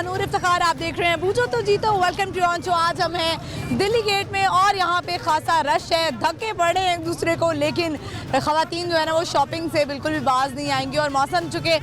नूर इफ्तिखार, आप देख रहे हैं बूझो तो जीतो। Welcome to on show. आज हम हैं दिल्ली गेट में और यहाँ पे खासा रश है, धक्के पड़े हैं एक दूसरे को, लेकिन ख़वातीन जो है ना वो शॉपिंग से बिल्कुल भी बाज नहीं आएंगी। और मौसम चूँकि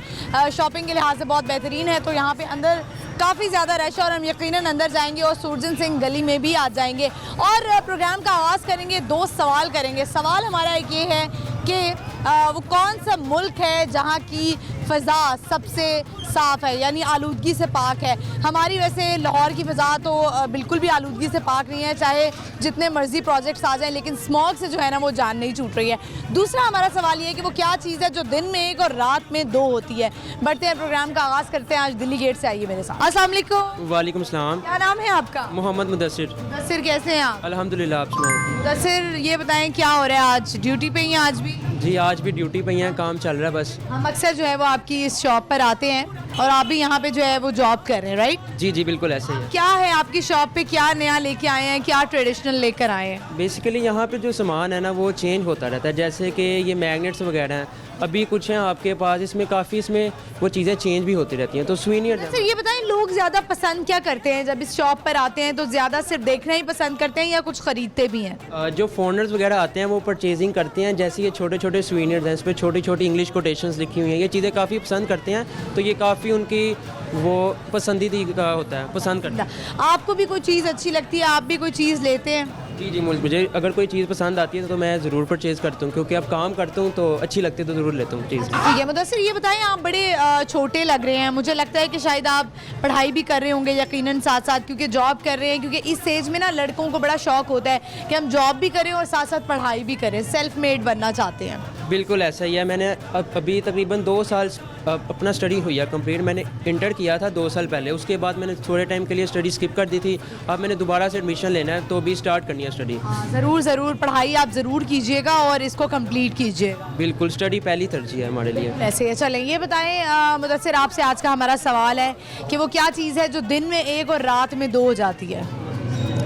शॉपिंग के लिहाज से बहुत बेहतरीन है, तो यहाँ पे अंदर काफ़ी ज़्यादा रश है और हम यकीनन अंदर जाएंगे और सूरजन सिंह गली में भी आ जाएंगे और प्रोग्राम का आगाज़ करेंगे। 2 सवाल करेंगे। सवाल हमारा एक ये है कि वो कौन सा मुल्क है जहाँ की फ़ज़ा सबसे साफ़ है, यानी आलूदगी से पाक है। हमारी वैसे लाहौर की फ़ज़ा तो बिल्कुल भी आलूदगी से पाक नहीं है, चाहे जितने मर्जी प्रोजेक्ट्स आ जाएं, लेकिन स्मॉग से जो है ना वो जान नहीं छूट रही है। दूसरा हमारा सवाल ये है कि वो क्या चीज़ है जो दिन में 1 और रात में 2 होती है। बढ़ते हैं, प्रोग्राम का आगाज़ करते हैं। आज दिल्ली गेट से आइए मेरे साथ। अस्सलाम वालेकुम। वालेकुम सलाम। क्या नाम है आपका? मोहम्मद मुदस्सिर। मुदस्सिर, कैसे हैं आप? अल्हम्दुलिल्लाह, आप सुनाओ। मुदस्सिर, ये बताएं क्या हो रहा है आज? ड्यूटी पे ही हैं आज भी? जी, आज भी ड्यूटी पे ही हैं, काम चल रहा है बस। हम अक्सर जो है वो आपकी इस शॉप पर आते हैं और आप भी यहाँ पे जो है वो जॉब कर रहे हैं, राइट? जी जी, बिल्कुल ऐसे ही है। क्या है आपकी शॉप पे, क्या नया लेके आए हैं, क्या ट्रेडिशनल लेकर आए हैं? बेसिकली यहाँ पे जो सामान है ना वो चेंज होता रहता है, जैसे कि ये मैग्नेट्स वगैरह हैं, अभी कुछ हैं आपके पास, इसमें काफ़ी इसमें वो चीज़ें चेंज भी होती रहती हैं, तो सुवेनियर। सर ये बताएं, लोग ज़्यादा पसंद क्या करते हैं जब इस शॉप पर आते हैं? तो ज़्यादा सिर्फ देखना ही पसंद करते हैं या कुछ ख़रीदते भी हैं? जो फॉरेनर्स वगैरह आते हैं वो परचेजिंग करते हैं, जैसे ये छोटे छोटे सुवेनियर्स हैं, इस पर छोटी छोटी इंग्लिश कोटेशंस लिखी हुई हैं, ये चीज़ें काफ़ी पसंद करते हैं, तो ये काफ़ी उनकी वो पसंदीदा होता है, पसंद करते हैं। आपको भी कोई चीज़ अच्छी लगती है, आप भी कोई चीज़ लेते हैं? जी जी, मुझे अगर कोई चीज़ पसंद आती है तो मैं ज़रूर परचेज़ करता हूँ, क्योंकि अब काम करता हूँ तो अच्छी लगती है तो ज़रूर लेता हूँ चीज़। ठीक है मुदस्सिर, ये बताएं, आप बड़े छोटे लग रहे हैं, मुझे लगता है कि शायद आप पढ़ाई भी कर रहे होंगे यकीनन साथ साथ, क्योंकि जॉब कर रहे हैं, क्योंकि इस एज में ना लड़कों को बड़ा शौक होता है कि हम जॉब भी करें और साथ साथ पढ़ाई भी करें, सेल्फ मेड बनना चाहते हैं। बिल्कुल ऐसा ही है। मैंने अभी तकरीबन 2 साल अपना स्टडी हुई है कंप्लीट। मैंने इंटर किया था 2 साल पहले, उसके बाद मैंने थोड़े टाइम के लिए स्टडी स्किप कर दी थी। अब मैंने दोबारा से एडमिशन लेना है, तो अभी स्टार्ट करनी है स्टडी। ज़रूर ज़रूर, पढ़ाई आप ज़रूर कीजिएगा और इसको कंप्लीट कीजिएगा। बिल्कुल, स्टडी पहली तरजीह है हमारे लिए। ऐसे है। चलें, ये बताएं मुदस्सिर, आपसे आज का हमारा सवाल है कि वो क्या चीज़ है जो दिन में 1 और रात में 2 हो जाती है?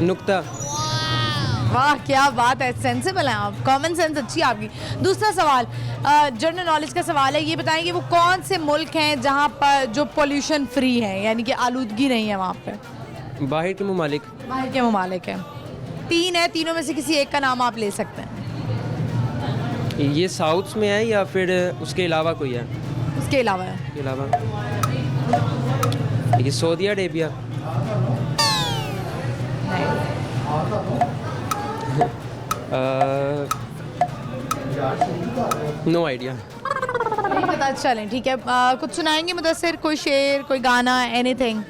नुक्ता। वाह क्या बात है, सेंसिबल हैं आप, कॉमन सेंस अच्छी है आपकी। दूसरा सवाल जनरल नॉलेज का सवाल है, ये बताएं कि वो कौन से मुल्क हैं जहाँ पर जो पोल्यूशन फ्री है, यानी कि आलूदगी नहीं है वहाँ पे? बाहर के ममालिक। बाहर के ममालिक हैं। 3 है, तीनों में से किसी एक का नाम आप ले सकते हैं। ये साउथ में है या फिर उसके अलावा कोई है? उसके अलावा है। उसके अलावा ये सऊदी अरेबिया। No idea. नहीं पता। चलें ठीक है, कुछ सुनाएंगे मुदस्सिर? कोई शेर, कोई गाना, एनीथिंग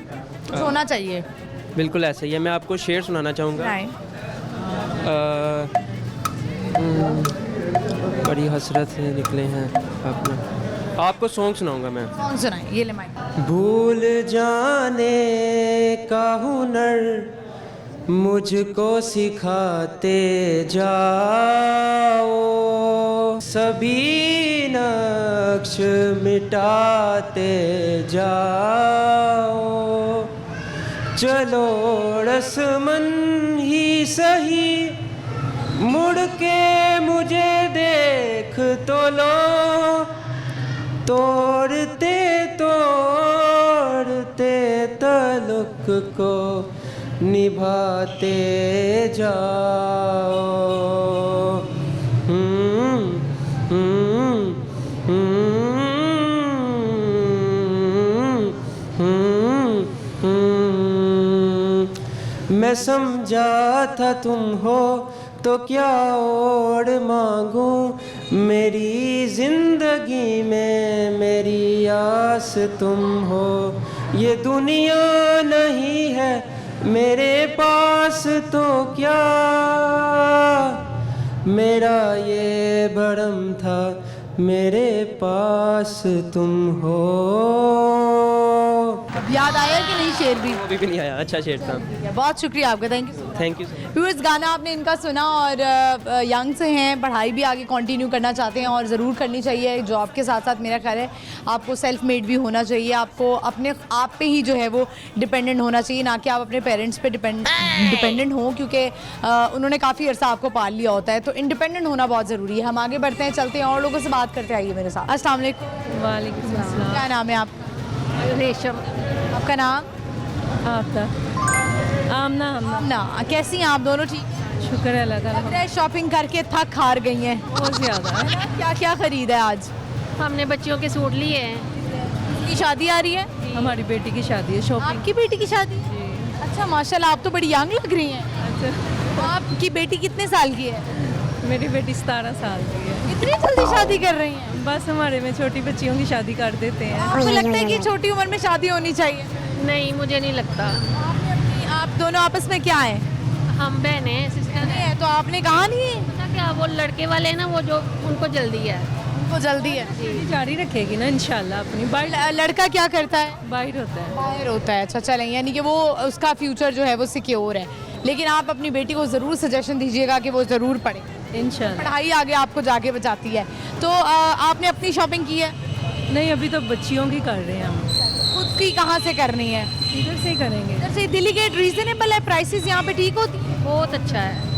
कुछ होना चाहिए। बिल्कुल ऐसा ही है। मैं आपको शेर सुनाना चाहूँगा। बड़ी हसरत से निकले हैं अपना। आपको सॉन्ग सुनाऊंगा मैं। सॉन्ग सुनाएं, ये ले माइक। भूल जाने का हुनर मुझको सिखाते जाओ, सभी नक्श मिटाते जाओ, चलो रस्मन ही सही मुड़ के मुझे देख तो लो, तोड़ते तोड़ते तलुक को निभाते जाओ। मैं समझा था तुम हो तो क्या और मांगूं, मेरी जिंदगी में मेरी आस तुम हो। ये दुनिया नहीं है मेरे पास तो क्या, मेरा ये भरम था मेरे पास तुम हो। याद आया कि नहीं शेर भी? अभी भी नहीं आया। अच्छा शेर था। बहुत शुक्रिया आपका, thank you. Thank you. Viewers, गाना आपने इनका सुना और यंग से हैं, पढ़ाई भी आगे कंटिन्यू करना चाहते हैं और ज़रूर करनी चाहिए। जॉब के साथ साथ मेरा ख्याल है आपको सेल्फ मेड भी होना चाहिए, आपको अपने आप पे ही जो है वो डिपेंडेंट होना चाहिए, ना कि आप अपने पेरेंट्स पे डिपेंडेंट हों, क्योंकि उन्होंने काफ़ी अर्सा आपको पाल लिया होता है। तो इंडिपेंडेंट होना बहुत ज़रूरी है। हम आगे बढ़ते हैं, चलते हैं और लोगों से बात करते आइए मेरे साथ। अस्सलाम वालेकुम। वालेकुम अस्सलाम। क्या नाम है आपका? रेशम। आपका नाम? आपका आमना हमना ना कैसी हैं आप दोनों? ठीक, शुक्र है अल्लाह का। लग रहा है शॉपिंग करके थक हार गई हैं। बहुत ज़्यादा है। क्या क्या खरीदा है आज? हमने बच्चियों के सूट लिए हैं। की शादी आ रही है? हमारी बेटी की शादी है, शॉपिंग। आपकी बेटी की शादी है? अच्छा माशाल्लाह, आप तो बड़ी यंग लग रही हैं। अच्छा, आपकी बेटी कितने साल की है? मेरी बेटी 17 साल की है। इतनी जल्दी शादी कर रही हैं? बस हमारे में छोटी बच्चियों की शादी कर देते हैं। आपको लगता है कि छोटी उम्र में शादी होनी चाहिए? नहीं, मुझे नहीं लगता। आप दोनों आपस में क्या हैं? हम बहन हैं, सिस्टर नहीं हैं। है तो आपने कहा नहीं है? पता क्या, वो लड़के वाले हैं ना, वो जो उनको जल्दी है। उनको जल्दी है। शादी जारी रखेगी ना इंशाल्लाह अपनी। बाहर लड़का क्या करता है? बाहर होता है। बाहर होता है। अच्छा चलें, यानी कि वो उसका फ्यूचर जो है वो सिक्योर है। लेकिन आप अपनी बेटी को ज़रूर सजेशन दीजिएगा कि वो ज़रूर पढ़े। इंशाल्लाह। पढ़ाई आगे आपको जाके बचाती है। तो आपने अपनी शॉपिंग की है? नहीं, अभी तो बच्चियों की कर रहे हैं हम। खुद की कहाँ से करनी है? इधर से ही करेंगे। इधर से दिल्ली गेट रीजनेबल है, प्राइसेस यहाँ पे ठीक होती है? बहुत अच्छा है।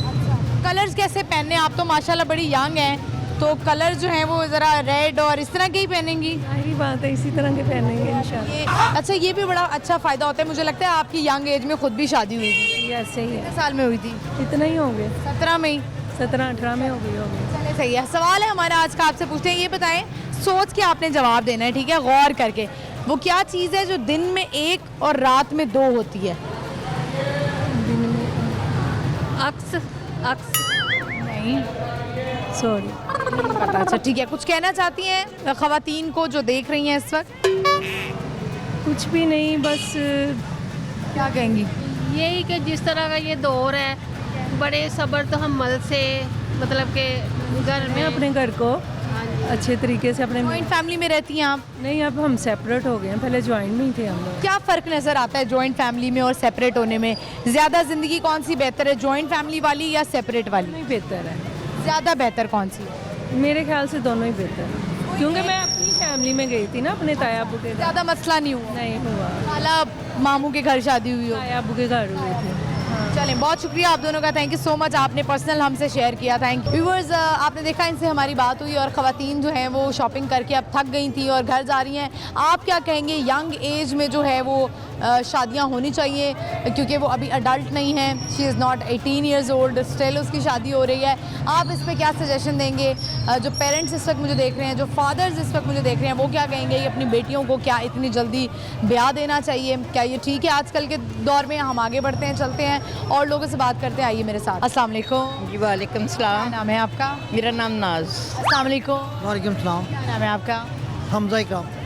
कलर्स कैसे पहनने? आप तो माशाल्लाह बड़ी यंग हैं, तो कलर जो है वो ज़रा रेड और इस तरह के ही पहनेंगी? सारी बात है, इसी तरह के पहनेंगे इंशाल्लाह। अच्छा, ये भी बड़ा अच्छा फ़ायदा होता है। मुझे लगता है आपकी यंग एज में खुद भी शादी हुई थी। ये ऐसे ही है। कितने साल में हुई थी? इतना ही होंगे, 17 में ही? 17-18 में हो गई होगी। चले सही है। सवाल है हमारा आज का, आपसे पूछते हैं, ये बताएं, सोच के आपने जवाब देना है, ठीक है, गौर करके। वो क्या चीज़ है जो दिन में एक और रात में 2 होती है? अक्स अक्स नहीं सॉरी। पता। अच्छा ठीक है, कुछ कहना चाहती हैं ख़वातीन को जो देख रही हैं इस वक्त? कुछ भी नहीं, बस क्या कहेंगी? यही कि जिस तरह का ये दौर है, बड़े सब्र तो हम मल से, मतलब के घर में अपने घर को अच्छे तरीके से अपने जॉइंट फैमिली में रहती हैं आप? नहीं, अब हम सेपरेट हो गए हैं, पहले ज्वाइंट में ही थे हम लोग। क्या फ़र्क नज़र आता है जॉइंट फैमिली में और सेपरेट होने में? ज़्यादा ज़िंदगी कौन सी बेहतर है, जॉइंट फैमिली वाली या सेपरेट वाली? नहीं, बेहतर है ज़्यादा बेहतर कौन सी है? मेरे ख्याल से दोनों ही बेहतर है, क्योंकि मैं अपनी फैमिली में गई थी ना, अपने ताया अबू के घर। ज़्यादा मसला नहीं हुआ? नहीं हुआ, खाला मामू के घर शादी हुई हो? ताया अबू के घर हुए थे। चलें, बहुत शुक्रिया आप दोनों का, थैंक यू सो मच, आपने पर्सनल हमसे शेयर किया, थैंक यू। व्यूअर्स, आपने देखा इनसे हमारी बात हुई और ख़वातीन जो हैं वो शॉपिंग करके अब थक गई थी और घर जा रही हैं। आप क्या कहेंगे, यंग एज में जो है वो शादियां होनी चाहिए, क्योंकि वो अभी अडल्ट नहीं है, she is not 18 years old, still उसकी शादी हो रही है। आप इस पर क्या सजेशन देंगे? जो पेरेंट्स इस वक्त मुझे देख रहे हैं, जो फादर्स इस वक्त मुझे देख रहे हैं, वो क्या कहेंगे कि अपनी बेटियों को क्या इतनी जल्दी ब्याह देना चाहिए? क्या ये ठीक है आजकल के दौर में? हम आगे बढ़ते हैं, चलते हैं और लोगों से बात करते हैं, आइए मेरे साथ। अस्सलाम वालेकुम। जी वालेकुम क्या सलाम। नाम है आपका? मेरा नाम नाज। अस्सलाम वालेकुम। वालेकुम सलाम। क्या नाम है आपका? हमजा इकराम।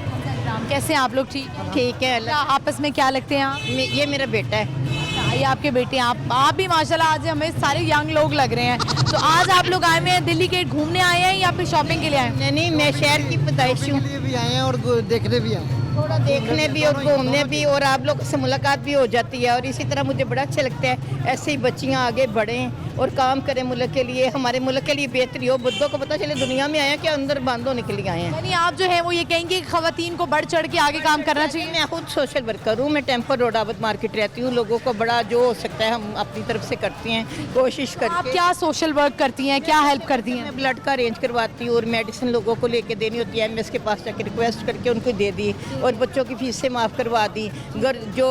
कैसे हैं आप लोग? ठीक है। ठीक है क्या आपस में क्या लगते हैं आप? ये मेरा बेटा है। ये आपके बेटे हैं। आप भी माशाल्लाह आज हमें सारे यंग लोग लग रहे हैं। तो आज आप लोग आए हुए हैं दिल्ली गेट घूमने आए हैं या फिर शॉपिंग के लिए आए हैं? नहीं, मैं शहर की पैदाइशी हूँ। के लिए भी आए हैं और देखने भी आए हैं। थोड़ा देखने भी और घूमने भी, और आप लोगों से मुलाकात भी हो जाती है, और इसी तरह मुझे बड़ा अच्छा लगता है ऐसे ही बच्चियाँ आगे बढ़ें और काम करें मुल्क के लिए, हमारे मुल्क के लिए बेहतरी हो, बुद्धों को पता चले दुनिया में आए हैं कि अंदर बंद होने के लिए आए हैं। यानी आप जो है वो ये कहेंगे कि ख़वातीन को बढ़ चढ़ के आगे काम करना चाहिए? मैं खुद सोशल वर्कर हूँ, मैं टेम्पर रोड आबद मार्केट रहती हूँ। लोगों को बड़ा जो हो सकता है हम अपनी तरफ से करते हैं, कोशिश आप करके। क्या सोशल वर्क करती हैं, क्या हेल्प करती हैं? मैं ब्लड का अरेंज करवाती हूँ और मेडिसिन लोगों को लेके देनी होती है, एमएस के पास जाके रिक्वेस्ट करके उनको दे दी, और बच्चों की फीस से माफ़ करवा दी। घर जो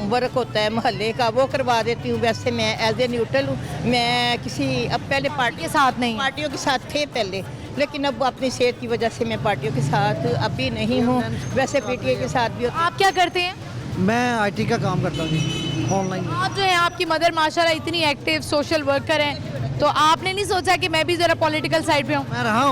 वर्क होता है मोहल्ले का वो करवा देती हूँ। वैसे मैं एज ए न्यूट्रल हूँ, मैं किसी अब पहले पार्टी के साथ नहीं? पार्टियों के साथ थे पहले, लेकिन अब अपनी सेहत की वजह से मैं पार्टियों के साथ अभी नहीं हूँ। वैसे पीटीए के साथ भी आप क्या करते हैं? मैं आईटी का काम करता हूँ ऑनलाइन। आप जो है, आपकी मदर माशाल्लाह इतनी एक्टिव सोशल वर्कर हैं, तो आपने नहीं सोचा कि मैं भी ज़रा पॉलिटिकल साइड पे हूँ? मैं रहा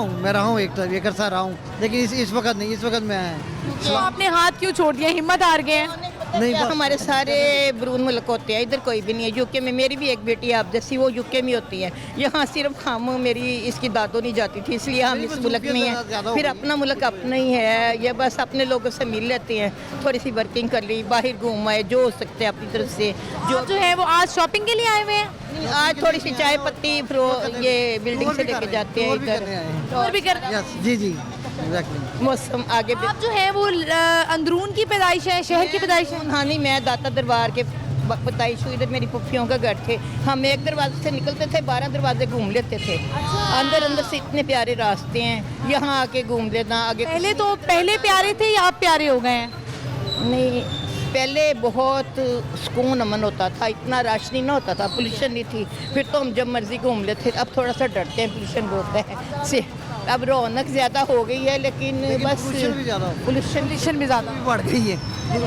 हूँ एक तरह रहा हूँ, लेकिन इस वक्त नहीं, इस वक्त मैं तो आपने हाथ क्यों छोड़ दिया, हिम्मत हार गए हैं? नहीं, क्या बस- हमारे सारे ब्रून मुल्क होते हैं, इधर कोई भी नहीं है। यूके में मेरी भी एक बेटी है आप जैसी, वो यूके में होती है। यहाँ सिर्फ हम, मेरी इसकी दादो नहीं जाती थी, इसलिए हम इस मुल्क में हैं। ज़्यादा हो फिर गई। अपना मुल्क अपना ही है, ये बस अपने लोगों से मिल लेते हैं, थोड़ी सी वर्किंग कर ली, बाहर घूम आए, जो हो सकते हैं अपनी तरफ से। जो है वो आज शॉपिंग के लिए आए हुए हैं? आज थोड़ी सी चाय पत्ती ये बिल्डिंग से लेके जाते हैं इधर, और भी कर यस जी जी एग्जैक्टली। मौसम आगे आप जो है वो अंदरून की पैदाइश है, शहर की पैदाइश है? हाँ नहीं, मैं दाता दरबार के बताइश हुई, इधर मेरी पुफियों का घर थे। हम एक दरवाजे से निकलते थे, 12 दरवाजे घूम लेते थे। अंदर से इतने प्यारे रास्ते हैं, यहाँ आके घूम लेना। आगे पहले प्यारे थे या आप प्यारे हो गए हैं? नहीं, पहले बहुत सुकून अमन होता था, इतना रश नहीं ना होता था, पोल्यूशन नहीं थी, फिर तो हम जब मर्जी घूम लेते थे। अब थोड़ा सा डरते हैं पोल्यूशन बहुत है से, अब रौनक ज़्यादा हो गई है, लेकिन बस पोल्यूशन भी ज़्यादा पोल्यूशन भी ज़्यादा बढ़ गई है।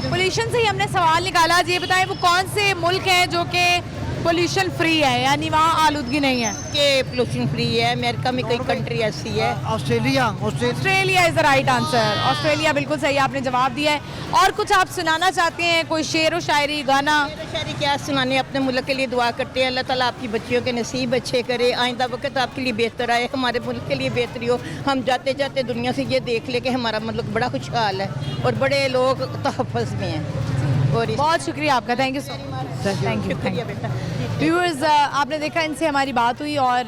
पोल्यूशन से ही हमने सवाल निकाला। ये बताएं वो कौन से मुल्क हैं जो कि पोल्यूशन फ्री है, यानी वहाँ आलूदगी नहीं है? के पोल्यूशन फ्री है। अमेरिका में कई कंट्री ऐसी है। Australia Australia is the right answer. Australia बिल्कुल सही आपने जवाब दिया है। और कुछ आप सुनाना चाहते हैं, कोई शेर व शायरी, गाना? शायरी क्या सुनाने, अपने मुल्क के लिए दुआ करते हैं, अल्लाह ताला आपकी बच्चियों के नसीब अच्छे करे, आइंदा वक्त आपके लिए बेहतर आए, हमारे मुल्क के लिए बेहतरी हो, हम जाते जाते दुनिया से ये देख ले कि हमारा मुल्क बड़ा खुशहाल है और बड़े लोग तहफ़्फ़ुज़ में हैं। और बहुत शुक्रिया आपका, thank you so much. Thank you बेटा। व्यूअर्स, आपने देखा इनसे हमारी बात हुई और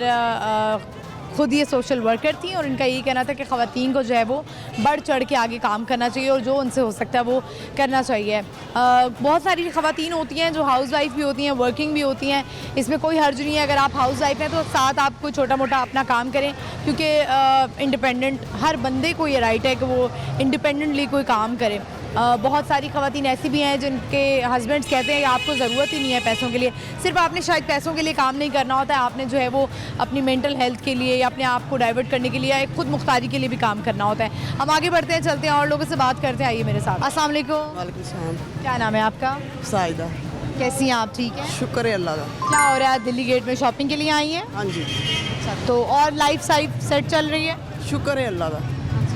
खुद ये सोशल वर्कर थी और इनका यही कहना था कि ख़वातीन को जो है वो बढ़ चढ़ के आगे काम करना चाहिए और जो उनसे हो सकता है वो करना चाहिए। बहुत सारी ख़वातीन होती हैं जो हाउस वाइफ भी होती हैं, वर्किंग भी होती हैं, इसमें कोई हर्ज नहीं है। अगर आप हाउस वाइफ हैं तो साथ आप कोई छोटा मोटा अपना काम करें, क्योंकि इंडिपेंडेंट हर बंदे को ये राइट है कि वो इंडिपेंडेंटली कोई काम करे। बहुत सारी ख़वातीन ऐसी भी हैं जिनके हस्बैंड्स कहते हैं कि आपको ज़रूरत ही नहीं है पैसों के लिए, सिर्फ आपने शायद पैसों के लिए काम नहीं करना होता है, आपने जो है वो अपनी मेंटल हेल्थ के लिए या अपने आप को डाइवर्ट करने के लिए या खुद मुख्तारी के लिए भी काम करना होता है। हम आगे बढ़ते हैं, चलते हैं और लोगों से बात करते हैं। आइए मेरे साथ। अस्सलाम वालेकुम। वालेकुम सलाम। क्या नाम है आपका? साइदा। कैसी हैं आप? ठीक है, शुक्र है अल्लाह का। क्या हो रहा है? दिल्ली गेट में शॉपिंग के लिए आई हैं? हाँ जी, तो और लाइफ सेट चल रही है? शुक्र है अल्लाह का।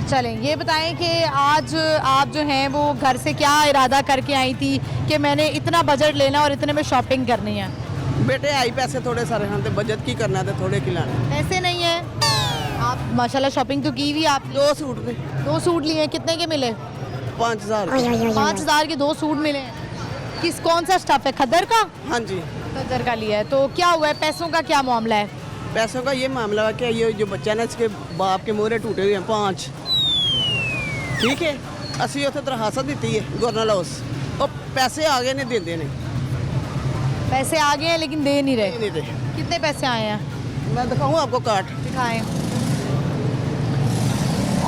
चलें, ये बताएं कि आज आप जो हैं वो घर से क्या इरादा करके आई थी कि मैंने इतना बजट लेना और इतने में शॉपिंग करनी है? बेटे आई पैसे थोड़े सारे हाँ, बजट की करना थे, थोड़े खिलाने। पैसे नहीं है? आप माशाल्लाह शॉपिंग तो की हुई आप। 2 सूट थे। 2 सूट लिए, कितने के मिले? 5000। 5000 के 2 सूट मिले। किस कौन सा स्टफ है? खद्दर का? हाँ जी। खद्दर का लिया है। तो क्या हुआ है, पैसों का क्या मामला है? पैसों का ये मामला है कि ये जो बच्चा ना, इसके बाप के मोहरे टूटे हुए हैं 5, ठीक है। असी उसे दरखास्त दी है गवर्नर हाउस और पैसे आगे नहीं देते नहीं। पैसे आ गए हैं लेकिन दे नहीं रहे। नहीं दे। कितने पैसे आए हैं? मैं दिखाऊँ आपको कार्ड? दिखाएं।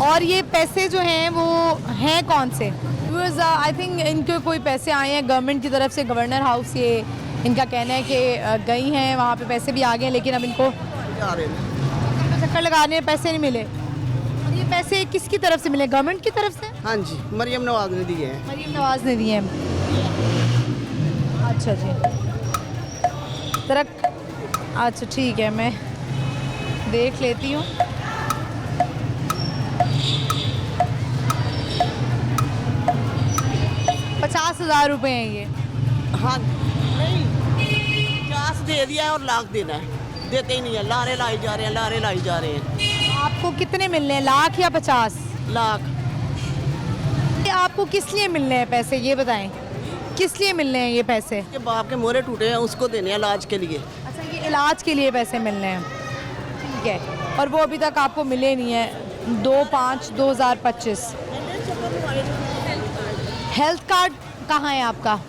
और ये पैसे जो हैं वो हैं कौन से? आई थिंक इनके कोई पैसे आए हैं गवर्नमेंट की तरफ से, गवर्नर हाउस, ये इनका कहना है कि गई हैं वहाँ पे, पैसे भी आ गए हैं, लेकिन अब इनको जा रहे हैं। चक्कर लगाने में पैसे नहीं मिले। और ये पैसे किसकी तरफ से मिले? गवर्नमेंट की तरफ से? हाँ जी, मरियम नवाज ने दिए हैं। मरीम नवाज ने दिए हैं। अच्छा जी, अच्छा ठीक है, मैं देख लेती हूँ। ₹50,000 हैं ये। हाँ नहीं, 50 दे दिया है और लाख देना है, देते ही नहीं है। लारे लाई जा रहे हैं, लारे लाई जा रहे हैं। आपको कितने मिलने हैं, लाख या 50 लाख? ये आपको किस लिए मिलने हैं पैसे, ये बताएं, किस लिए मिलने हैं ये पैसे? के बाप के मोहरे टूटे हैं, उसको देने हैं इलाज के लिए। अच्छा, ये इलाज के लिए पैसे मिलने हैं, ठीक है। और वो अभी तक आपको मिले नहीं है? 2/5/2025। हेल्थ कार्ड कहाँ है आपका?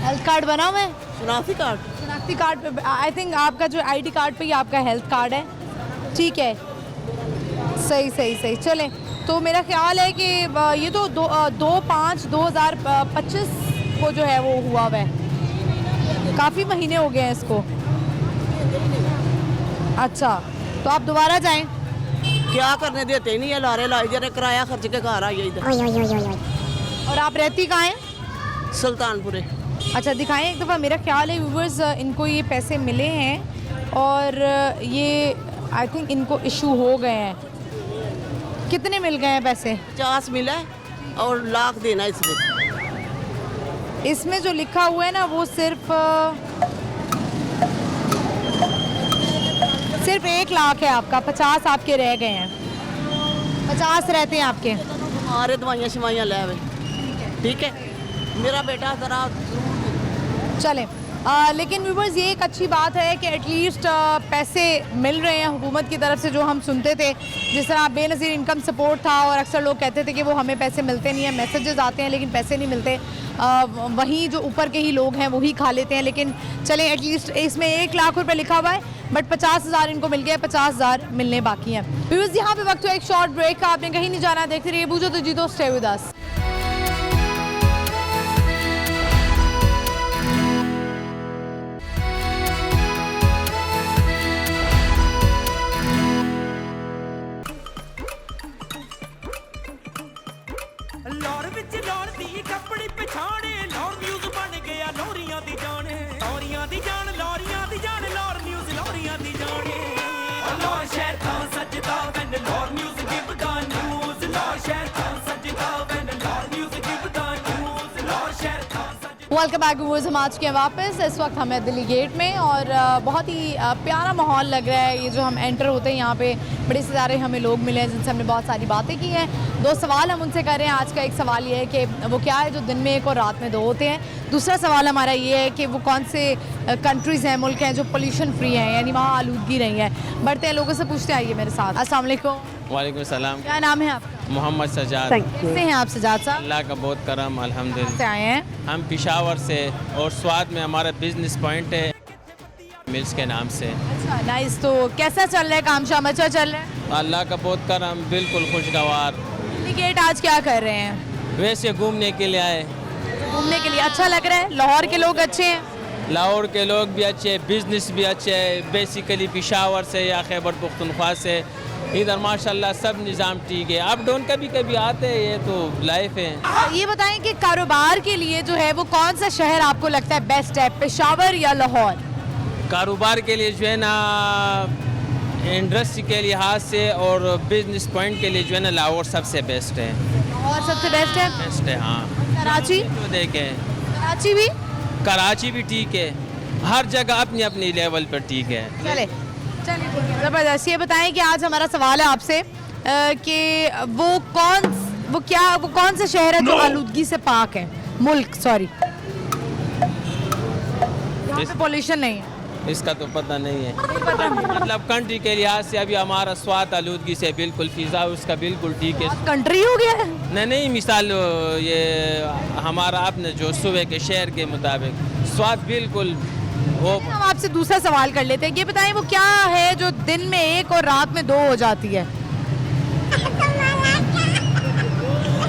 हेल्थ कार्ड बना हुआ है? शनाख्ती कार्ड? शनाख्ती कार्ड पे आई थिंक आपका जो आईडी कार्ड पे ही आपका हेल्थ कार्ड है, ठीक है। सही चलें, तो मेरा ख्याल है कि ये तो 2/5/2025 को जो है वो हुआ हुआ है, काफ़ी महीने हो गए हैं इसको। अच्छा, तो आप दोबारा जाएं। क्या करने देते ही नहीं है, लारे लाई जा रहे, किराया खर्च के घर आइए इधर। और आप रहती कहाँ हैं? सुल्तानपुरे। अच्छा, दिखाएं एक दफ़ा। मेरा ख्याल है व्यूवर्स इनको ये पैसे मिले हैं और ये आई थिंक इनको इशू हो गए हैं। कितने मिल गए हैं पैसे? 50 मिला है और लाख देना इसमें। इसमें जो लिखा हुआ है ना वो सिर्फ 1 लाख है आपका, 50 आपके रह गए हैं। 50 रहते हैं आपके। हमारे दवाइयाँ शवाइयाँ ले आवे, ठीक है। मेरा बेटा ज़रा चलें, लेकिन व्यूवर्स ये एक अच्छी बात है कि एटलीस्ट पैसे मिल रहे हैं हुकूमत की तरफ से, जो हम सुनते थे जिस तरह बेनज़ीर इनकम सपोर्ट था और अक्सर लोग कहते थे कि वो हमें पैसे मिलते नहीं हैं, मैसेजेस आते हैं लेकिन पैसे नहीं मिलते। वहीं जो ऊपर के ही लोग हैं वही खा लेते हैं। लेकिन चलें, एटलीस्ट इसमें 1 लाख रुपए लिखा हुआ है, बट 50,000 इनको मिल गया, 50,000 मिलने बाकी हैं। व्यूवर्स, यहाँ पे वक्त हुआ एक शॉर्ट ब्रेक का, आपने कहीं नहीं जाना, देखते रहिए बूझो तो जीतो, stay with us. Welcome back viewers, हम आ चुके हैं वापस। इस वक्त हमें दिल्ली गेट में और बहुत ही प्यारा माहौल लग रहा है। ये जो हम एंटर होते हैं यहाँ पे बड़े से सारे हमें लोग मिले हैं जिनसे हमने बहुत सारी बातें की हैं। 2 सवाल हम उनसे कर रहे हैं। आज का एक सवाल ये है कि वो क्या है जो दिन में 1 और रात में 2 होते हैं। दूसरा सवाल हमारा ये है कि वो कौन से कंट्रीज़ हैं, मुल्क हैं जो पोल्यूशन फ्री हैं, यानी वहाँ आलूदगी नहीं है। बढ़ते हैं, लोगों से पूछते आइए मेरे साथ। अस्सलाम वालेकुम। वालेकुम सलाम। क्या नाम है आपका? मोहम्मद सजाद। कैसे हैं आप सजाद साहब? अल्लाह का बहुत करम से अल्हम्दुलिल्लाह। आए हैं? हम पेशावर से और स्वाद में हमारा बिजनेस पॉइंट है मिल्स के नाम से। अच्छा, नाइस। तो कैसा चल रहा है काम शाम? अच्छा चल रहा है? अल्लाह का बहुत करम, बिल्कुल खुशगवार। दिल्ली गेट आज क्या कर रहे हैं? वैसे घूमने के लिए आए। घूमने के लिए अच्छा लग रहा है? लाहौर के लोग अच्छे हैं? लाहौर के लोग भी अच्छे, बिजनेस भी अच्छे है। बेसिकली पेशावर से या खैबर पख्तूनख्वा से इधर माशाल्लाह सब निज़ाम ठीक है। अप डाउन कभी कभी आते हैं, ये तो लाइफ है। ये बताएं कि कारोबार के लिए जो है वो कौन सा शहर आपको लगता है बेस्ट है, पेशावर या लाहौर? कारोबार के लिए जो है ना, इंडस्ट्री के लिहाज से और बिजनेस पॉइंट के लिए जो है ना, लाहौर सबसे बेस्ट है। लाहौर सबसे बेस्ट है? बेस्ट है हाँ। कराची? तो देखें, कराची भी? कराची भी ठीक है। हर जगह अपनी अपनी लेवल पर ठीक है। चले चलिए, ज़बरदस्त। ये बताएं कि आज हमारा सवाल है आपसे कि वो कौन सा शहर है जो आलूदगी से पाक है, मुल्क सॉरी, यहाँ पे पोल्यूशन नहीं है? इसका तो पता नहीं है। मतलब कंट्री के लिहाज से अभी हमारा स्वाद आलूदगी से बिल्कुल फिजा उसका बिल्कुल ठीक है। कंट्री हो गया है? नहीं, मिसाल ये हमारा अपने जो सूबे के शहर के मुताबिक स्वाद बिल्कुल वो। हम आपसे दूसरा सवाल कर लेते हैं। ये बताएं वो क्या है जो दिन में 1 और रात में 2 हो जाती है?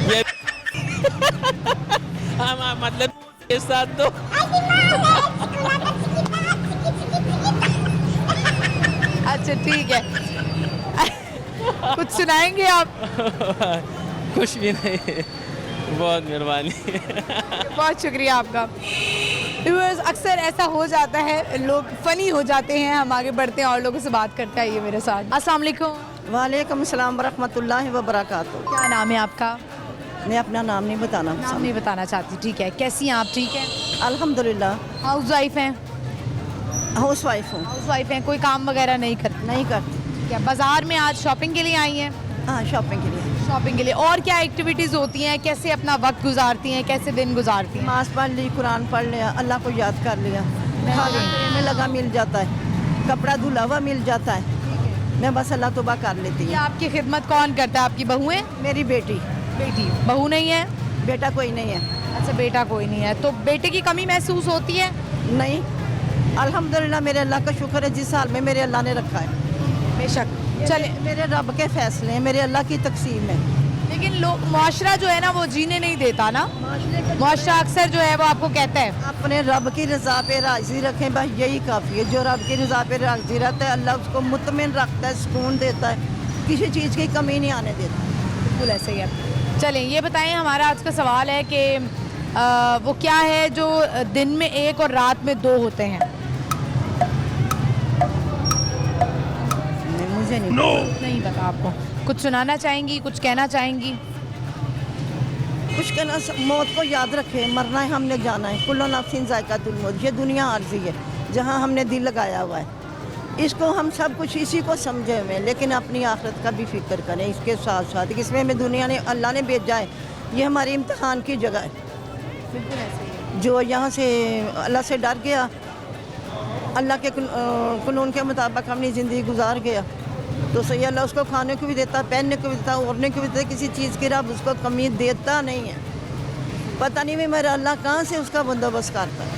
ये हम मतलब के साथ तो अच्छा ठीक है। कुछ सुनाएंगे आप? कुछ भी नहीं। बहुत मेहरबानी। बहुत शुक्रिया आपका। व्यूअर्स, अक्सर ऐसा हो जाता है, लोग फ़नी हो जाते हैं। हम आगे बढ़ते हैं और लोगों से बात करते हैं। ये मेरे साथ। अस्सलाम वालेकुम। वालेकुम अस्सलाम वरहमतुल्लाहि वबरकातुहू। क्या नाम है आपका? मैं अपना नाम नहीं बताना नाम नहीं बताना चाहती, ठीक है। कैसी हैं आप? ठीक है, अल्हम्दुलिल्लाह। हाउस वाइफ हैं? हाउस वाइफ हूँ। हाउस वाइफ हैं, कोई काम वगैरह नहीं करती? नहीं करती। क्या बाज़ार में आज शॉपिंग के लिए आई हैं? हाँ, शॉपिंग के लिए। शॉपिंग के लिए। और क्या एक्टिविटीज़ होती हैं? कैसे अपना वक्त गुजारती हैं, कैसे दिन गुजारती हैं? नमाज पढ़ ली, कुरान पढ़ लिया, अल्लाह को याद कर लिया, खाने में लगा मिल जाता है, कपड़ा धुला हुआ मिल जाता है, मैं बस अल्लाह तौबा कर लेती ये हूँ। आपकी खिदमत कौन करता है? आपकी बहू है? मेरी बेटी। बेटी? बहू नहीं है? बेटा कोई नहीं है। अच्छा, बेटा कोई नहीं है। तो बेटे की कमी महसूस होती है? नहीं, अल्हम्दुलिल्लाह मेरे अल्लाह का शुक्र है जिस हाल में मेरे अल्लाह ने रखा है। बेशक। चले, मेरे रब के फैसले हैं, मेरे अल्लाह की तकसीम है। लेकिन लोग, मुआशरा जो है ना वो जीने नहीं देता ना। मुआशरा अक्सर जो है वो आपको कहता है अपने रब की रज़ा पे राज़ी रखें, बस यही काफ़ी है। जो रब की रज़ा पे राज़ी रहता है, अल्लाह उसको मुतमिन रखता है, सुकून देता है, किसी चीज़ की कमी नहीं आने देता। बिल्कुल ऐसे ही है। चलें, ये बताएं, हमारा आज का सवाल है कि वो क्या है जो दिन में 1 और रात में 2 होते हैं? मुझे नहीं नहीं पता आपको? कुछ सुनाना चाहेंगी, कुछ कहना चाहेंगी? कुछ कहना, मौत को याद रखें, मरना है, हमने जाना है। कुल्लु नफ्सिन ज़ायक़ातुल मौत। ये दुनिया आर्जी है जहाँ हमने दिल लगाया हुआ है। इसको हम सब कुछ इसी को समझे हुए हैं, लेकिन अपनी आखिरत का भी फिक्र करें। इसके साथ साथ इसमें हमें दुनिया ने, अल्लाह ने भेजा है, ये हमारी इम्तिहान की जगह है। बिल्कुल ऐसे ही है। जो यहाँ से अल्लाह से डर गया, अल्लाह के कानून के मुताबिक अपनी ज़िंदगी गुजार गया, तो सही अल्लाह उसको खाने को भी देता, पहनने को भी देता, ओढ़ने को भी देता। किसी चीज़ की रब उसको कमी देता नहीं है। पता नहीं मेरा अल्लाह कहाँ से उसका बंदोबस्त करता है।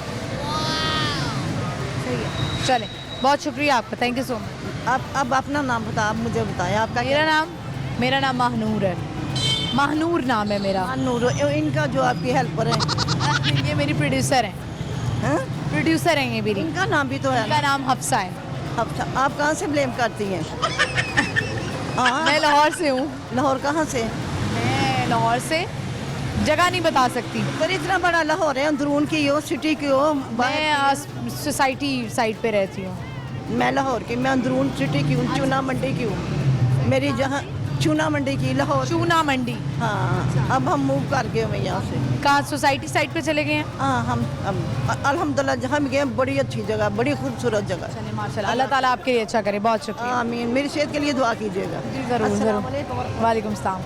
सही है। चलें, बहुत शुक्रिया आपका, थैंक यू सो मच। अब अपना नाम आप मुझे बताएं। आपका मेरा नाम महानूर है। महानूर नाम है मेरा। नूर। इनका जो आपकी हेल्पर है, ये मेरी प्रोड्यूसर हैं। हैं? प्रोड्यूसर हैं ये मेरी। इनका नाम भी तो है इनका ना? नाम हफ्सा है। अच्छा, आप कहाँ से ब्लेम करती हैं? हाँ, मैं लाहौर से हूँ। लाहौर कहाँ से? मैं लाहौर से, जगह नहीं बता सकती। पर इतना बड़ा लाहौर है, अंदरून की हो, सिटी की हो, मैं सोसाइटी साइड पे रहती हूँ। मैं लाहौर की, मैं अंदरून सिटी की हूँ, चूना मंडी की हूँ। मेरी जहाँ चूना मंडी की लाहौर। चूना मंडी। हाँ, अब हम मूव कर गए हैं यहाँ से। कहाँ सोसाइटी साइड पे चले गए हैं? हाँ, हम अल्हम्दुलिल्लाह जहाँ हम गए बड़ी अच्छी जगह, बड़ी खूबसूरत जगह। चलिए माशाल्लाह, अल्लाह ताला आपके लिए अच्छा करे, बहुत शुक्रिया। आमीन। मेरी सेहत के लिए दुआ कीजिएगा। जी ज़रूर ज़रूर। वालेकुम सलाम।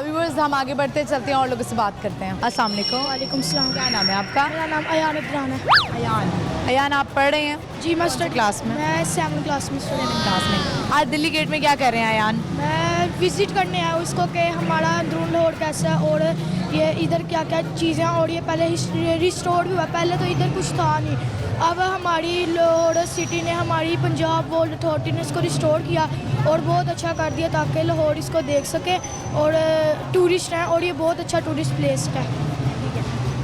व्यूअर्स हम आगे बढ़ते चलते हैं और लोगों से बात करते हैं। अस्सलाम वालेकुम। वालेकुम सलाम। क्या नाम है आपका? मेरा नाम अयान इब्रान है। अयान। अयान आप पढ़ रहे हैं? जी मैं स्टडी क्लास में? मैं 7th क्लास में स्टूडेंट हूँ। क्लास में। आज दिल्ली गेट में क्या कर रहे हैं अयान? मैं विज़िट करने आया हूँ इसको कि हमारा अंदरून लाहौर कैसा है और ये इधर क्या क्या चीज़ें हैं और ये पहले रिस्टोर भी हुआ। पहले तो इधर कुछ था नहीं, अब हमारी लाहौर सिटी ने, हमारी पंजाब वर्ल्ड अथॉरिटी ने इसको रिस्टोर किया और बहुत अच्छा कर दिया ताकि लाहौर इसको देख सके और टूरिस्ट हैं और ये बहुत अच्छा टूरिस्ट प्लेस है।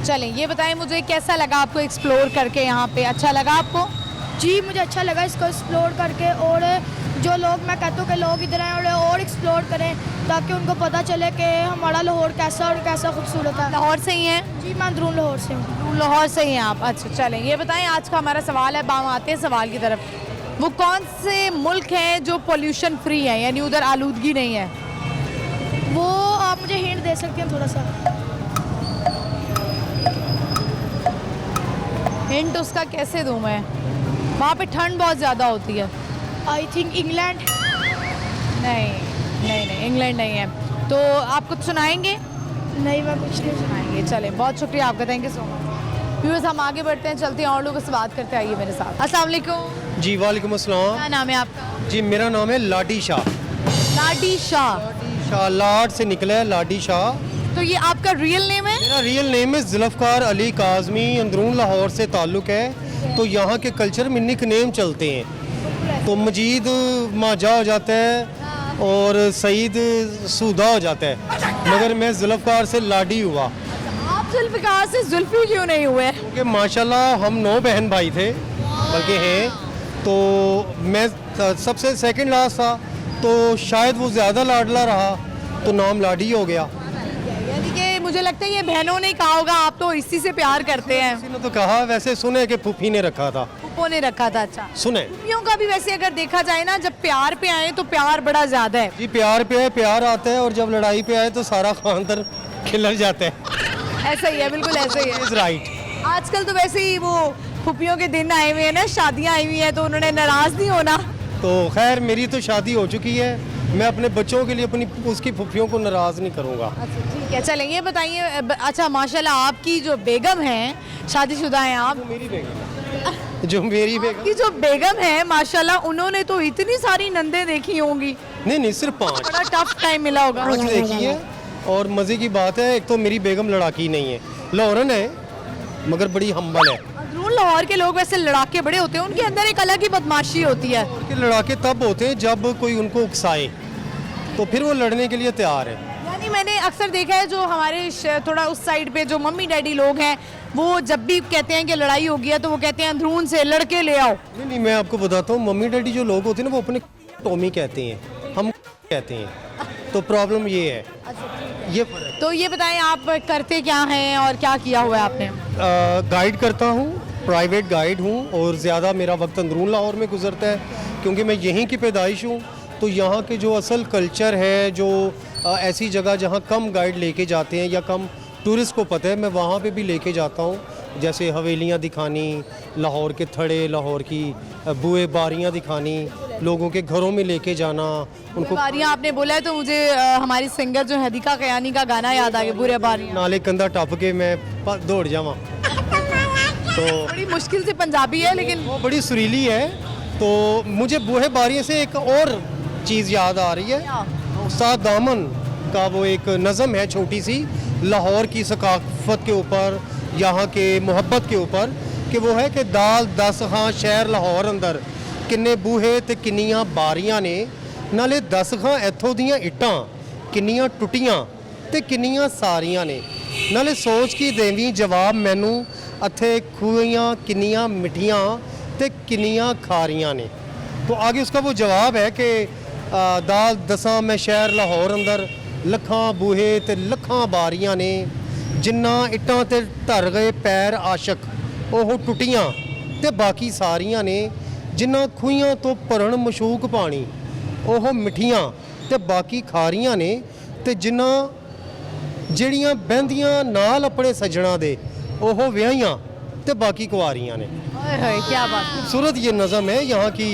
चलें ये बताएं मुझे कैसा लगा आपको एक्सप्लोर करके यहाँ पे? अच्छा लगा आपको? जी मुझे अच्छा लगा इसको एक्सप्लोर करके और जो लोग, मैं कहता हूँ कि लोग इधर आएँ और एक्सप्लोर करें ताकि उनको पता चले कि हमारा लाहौर कैसा और कैसा खूबसूरत है। लाहौर से ही हैं? जी मैं अंदरून लाहौर से हूँ। लाहौर से ही हैं आप? अच्छा चलें ये बताएं, आज का हमारा सवाल है, बाम आते हैं सवाल की तरफ। वो कौन से मुल्क हैं जो पोल्यूशन फ्री है, यानी उधर आलूदगी नहीं है? वो आप मुझे हिंट दे सकते हैं थोड़ा सा? हिंट उसका कैसे दूँ मैं? वहाँ पे ठंड बहुत ज़्यादा होती है। I think England. नहीं नहीं नहीं, इंग्लैंड नहीं है। तो आप कुछ सुनाएंगे? नहीं मैं कुछ नहीं सुनाएंगे। चलें बहुत शुक्रिया आपका, thank you so much. Viewers हम आगे बढ़ते हैं, चलते हैं और लोगों से बात करते, आइए मेरे साथ। अस्सलाम वालेकुम। जी वालेकुम अस्सलाम। क्या नाम है आपका? जी मेरा नाम है लाडी शाह। लाडी शाह। लाडी शाह, लाड से निकला है लाडी शाह। तो ये आपका रियल नेम है? मेरा रियल नेम है जुल्फ़कार अली काज़मी, अंदरून लाहौर से ताल्लुक़ है। तो यहाँ के कल्चर में निक नेम चलते हैं, तो मजीद माजा हो जाता है और सईद सूदा हो जाता है, मगर मैं जुल्फ़कार से लाडी हुआ। आप जुल्फ़कार से जुल्फ़ी क्यों नहीं हुए? क्योंकि माशाल्लाह हम 9 बहन भाई थे, बल्कि हैं, तो मैं सबसे सेकंड लास्ट था, तो शायद वो ज़्यादा लाडला रहा तो नाम लाडी हो गया। यानी कि मुझे लगता है ये बहनों ने कहा होगा आप तो इसी से प्यार करते हैं। किसी ने तो कहा, वैसे सुने कि फूफी ने रखा था। फूफो ने रखा था? अच्छा सुने फूफियों का भी वैसे अगर देखा जाए ना, जब प्यार पे आए तो प्यार बड़ा ज्यादा है। जी प्यार पे है, प्यार आता है, और जब लड़ाई पे आए तो सारा खानदान खिलर जाता है। ऐसा ही है, बिल्कुल ऐसा ही है। राइट। आजकल तो वैसे ही वो फूफियों के दिन आए हुए हैं ना, शादियां आई हुई हैं, तो उन्होंने नाराज नहीं होना। तो खैर मेरी तो शादी हो चुकी है, मैं अपने बच्चों के लिए अपनी उसकी फूफियों को नाराज़ नहीं करूँगा। अच्छा ठीक है, चलें ये बताइए। अच्छा माशाल्लाह आपकी जो बेगम है, शादीशुदा हैं आप? मेरी बेगम जो मेरी बेगम की जो बेगम है माशाल्लाह, उन्होंने तो इतनी सारी नंदे देखी होंगी। नहीं सिर्फ 5। बड़ा टफ टाइम मिला होगा। 5 देखी है, और मज़े की बात है, एक तो मेरी बेगम लड़ाकी नहीं है, लाहौरन है मगर बड़ी हम्बल है। अंदरून लाहौर के लोग वैसे लड़ाके बड़े होते हैं, उनके अंदर एक अलग ही बदमाशी होती है। उनके लड़ाके तब होते हैं जब कोई उनको उकसाए, तो फिर वो लड़ने के लिए तैयार है। यानी मैंने अक्सर देखा है जो हमारे थोड़ा उस साइड पे जो मम्मी डैडी लोग हैं, वो जब भी कहते हैं कि लड़ाई हो गया तो वो कहते हैं अंदरून से लड़के ले आओ। नहीं मैं आपको बताता हूँ, मम्मी डैडी जो लोग होते हैं ना, वो अपने टॉमी कहते हैं, हम कहते हैं, तो प्रॉब्लम ये है। ये फर्क। तो ये बताएं आप करते क्या हैं और क्या किया हुआ है आपने? गाइड करता हूँ, प्राइवेट गाइड हूँ, और ज़्यादा मेरा वक्त अंदरून लाहौर में गुजरता है क्योंकि मैं यहीं की पैदाइश हूँ। तो यहाँ के जो असल कल्चर है, जो ऐसी जगह जहाँ कम गाइड लेके जाते हैं या कम टूरिस्ट को पता है, मैं वहाँ पे भी लेके जाता हूँ। जैसे हवेलियाँ दिखानी, लाहौर के थड़े, लाहौर की बुए बारियाँ दिखानी, लोगों के घरों में लेके जाना उनको। बारियाँ आपने बोला है तो मुझे हमारी सिंगर जो हदीका कयानी का गाना याद आ गया, बुरे बारियाँ। नाले कंधा टप के मैं दौड़ जावा। तो बड़ी मुश्किल से पंजाबी है लेकिन वो बड़ी सुरीली है। तो मुझे बूहे बारियों से एक और चीज़ याद आ रही है, उस्ताद दामन का वो एक नज़म है छोटी सी, लाहौर की सकाफत के ऊपर, यहाँ के मोहब्बत के ऊपर, कि वो है कि दाल 10 खां शहर लाहौर अंदर किन्ने बूहे ते किन्नियां बारियां ने, नाले 10 खां इत्थों दियां इट्टां किन्नियां टुटियां ते किन्नियां सारियां ने, नाले सोच की देवी जवाब मैनू अथे खूहियां किन्नियां मिठियां ते किन्नियां खारियां ने। तो आगे उसका वो जवाब है कि दाल 10 मैं शहर लाहौर अंदर लखां बूहे ते लखां बारियां ने, जिन्ना इट्टां ते धर गए पैर आशक ओह टुटियां ते बाकी सारियां ने, जिन्ना खूहियां तो भरन मशूक पानी ओह मिठियां ਤੇ ਬਾਕੀ ਖਾਰੀਆਂ ਨੇ ਤੇ ਜਿਨ੍ਹਾਂ ਜਿਹੜੀਆਂ ਬਹਿੰਦੀਆਂ ਨਾਲ ਆਪਣੇ ਸੱਜਣਾ ਦੇ ਉਹ ਵਿਆਹੀਆਂ ਤੇ ਬਾਕੀ ਕੁਆਰੀਆਂ ਨੇ। ओए होए, क्या बात। खूबसूरत ये नज़म है यहाँ की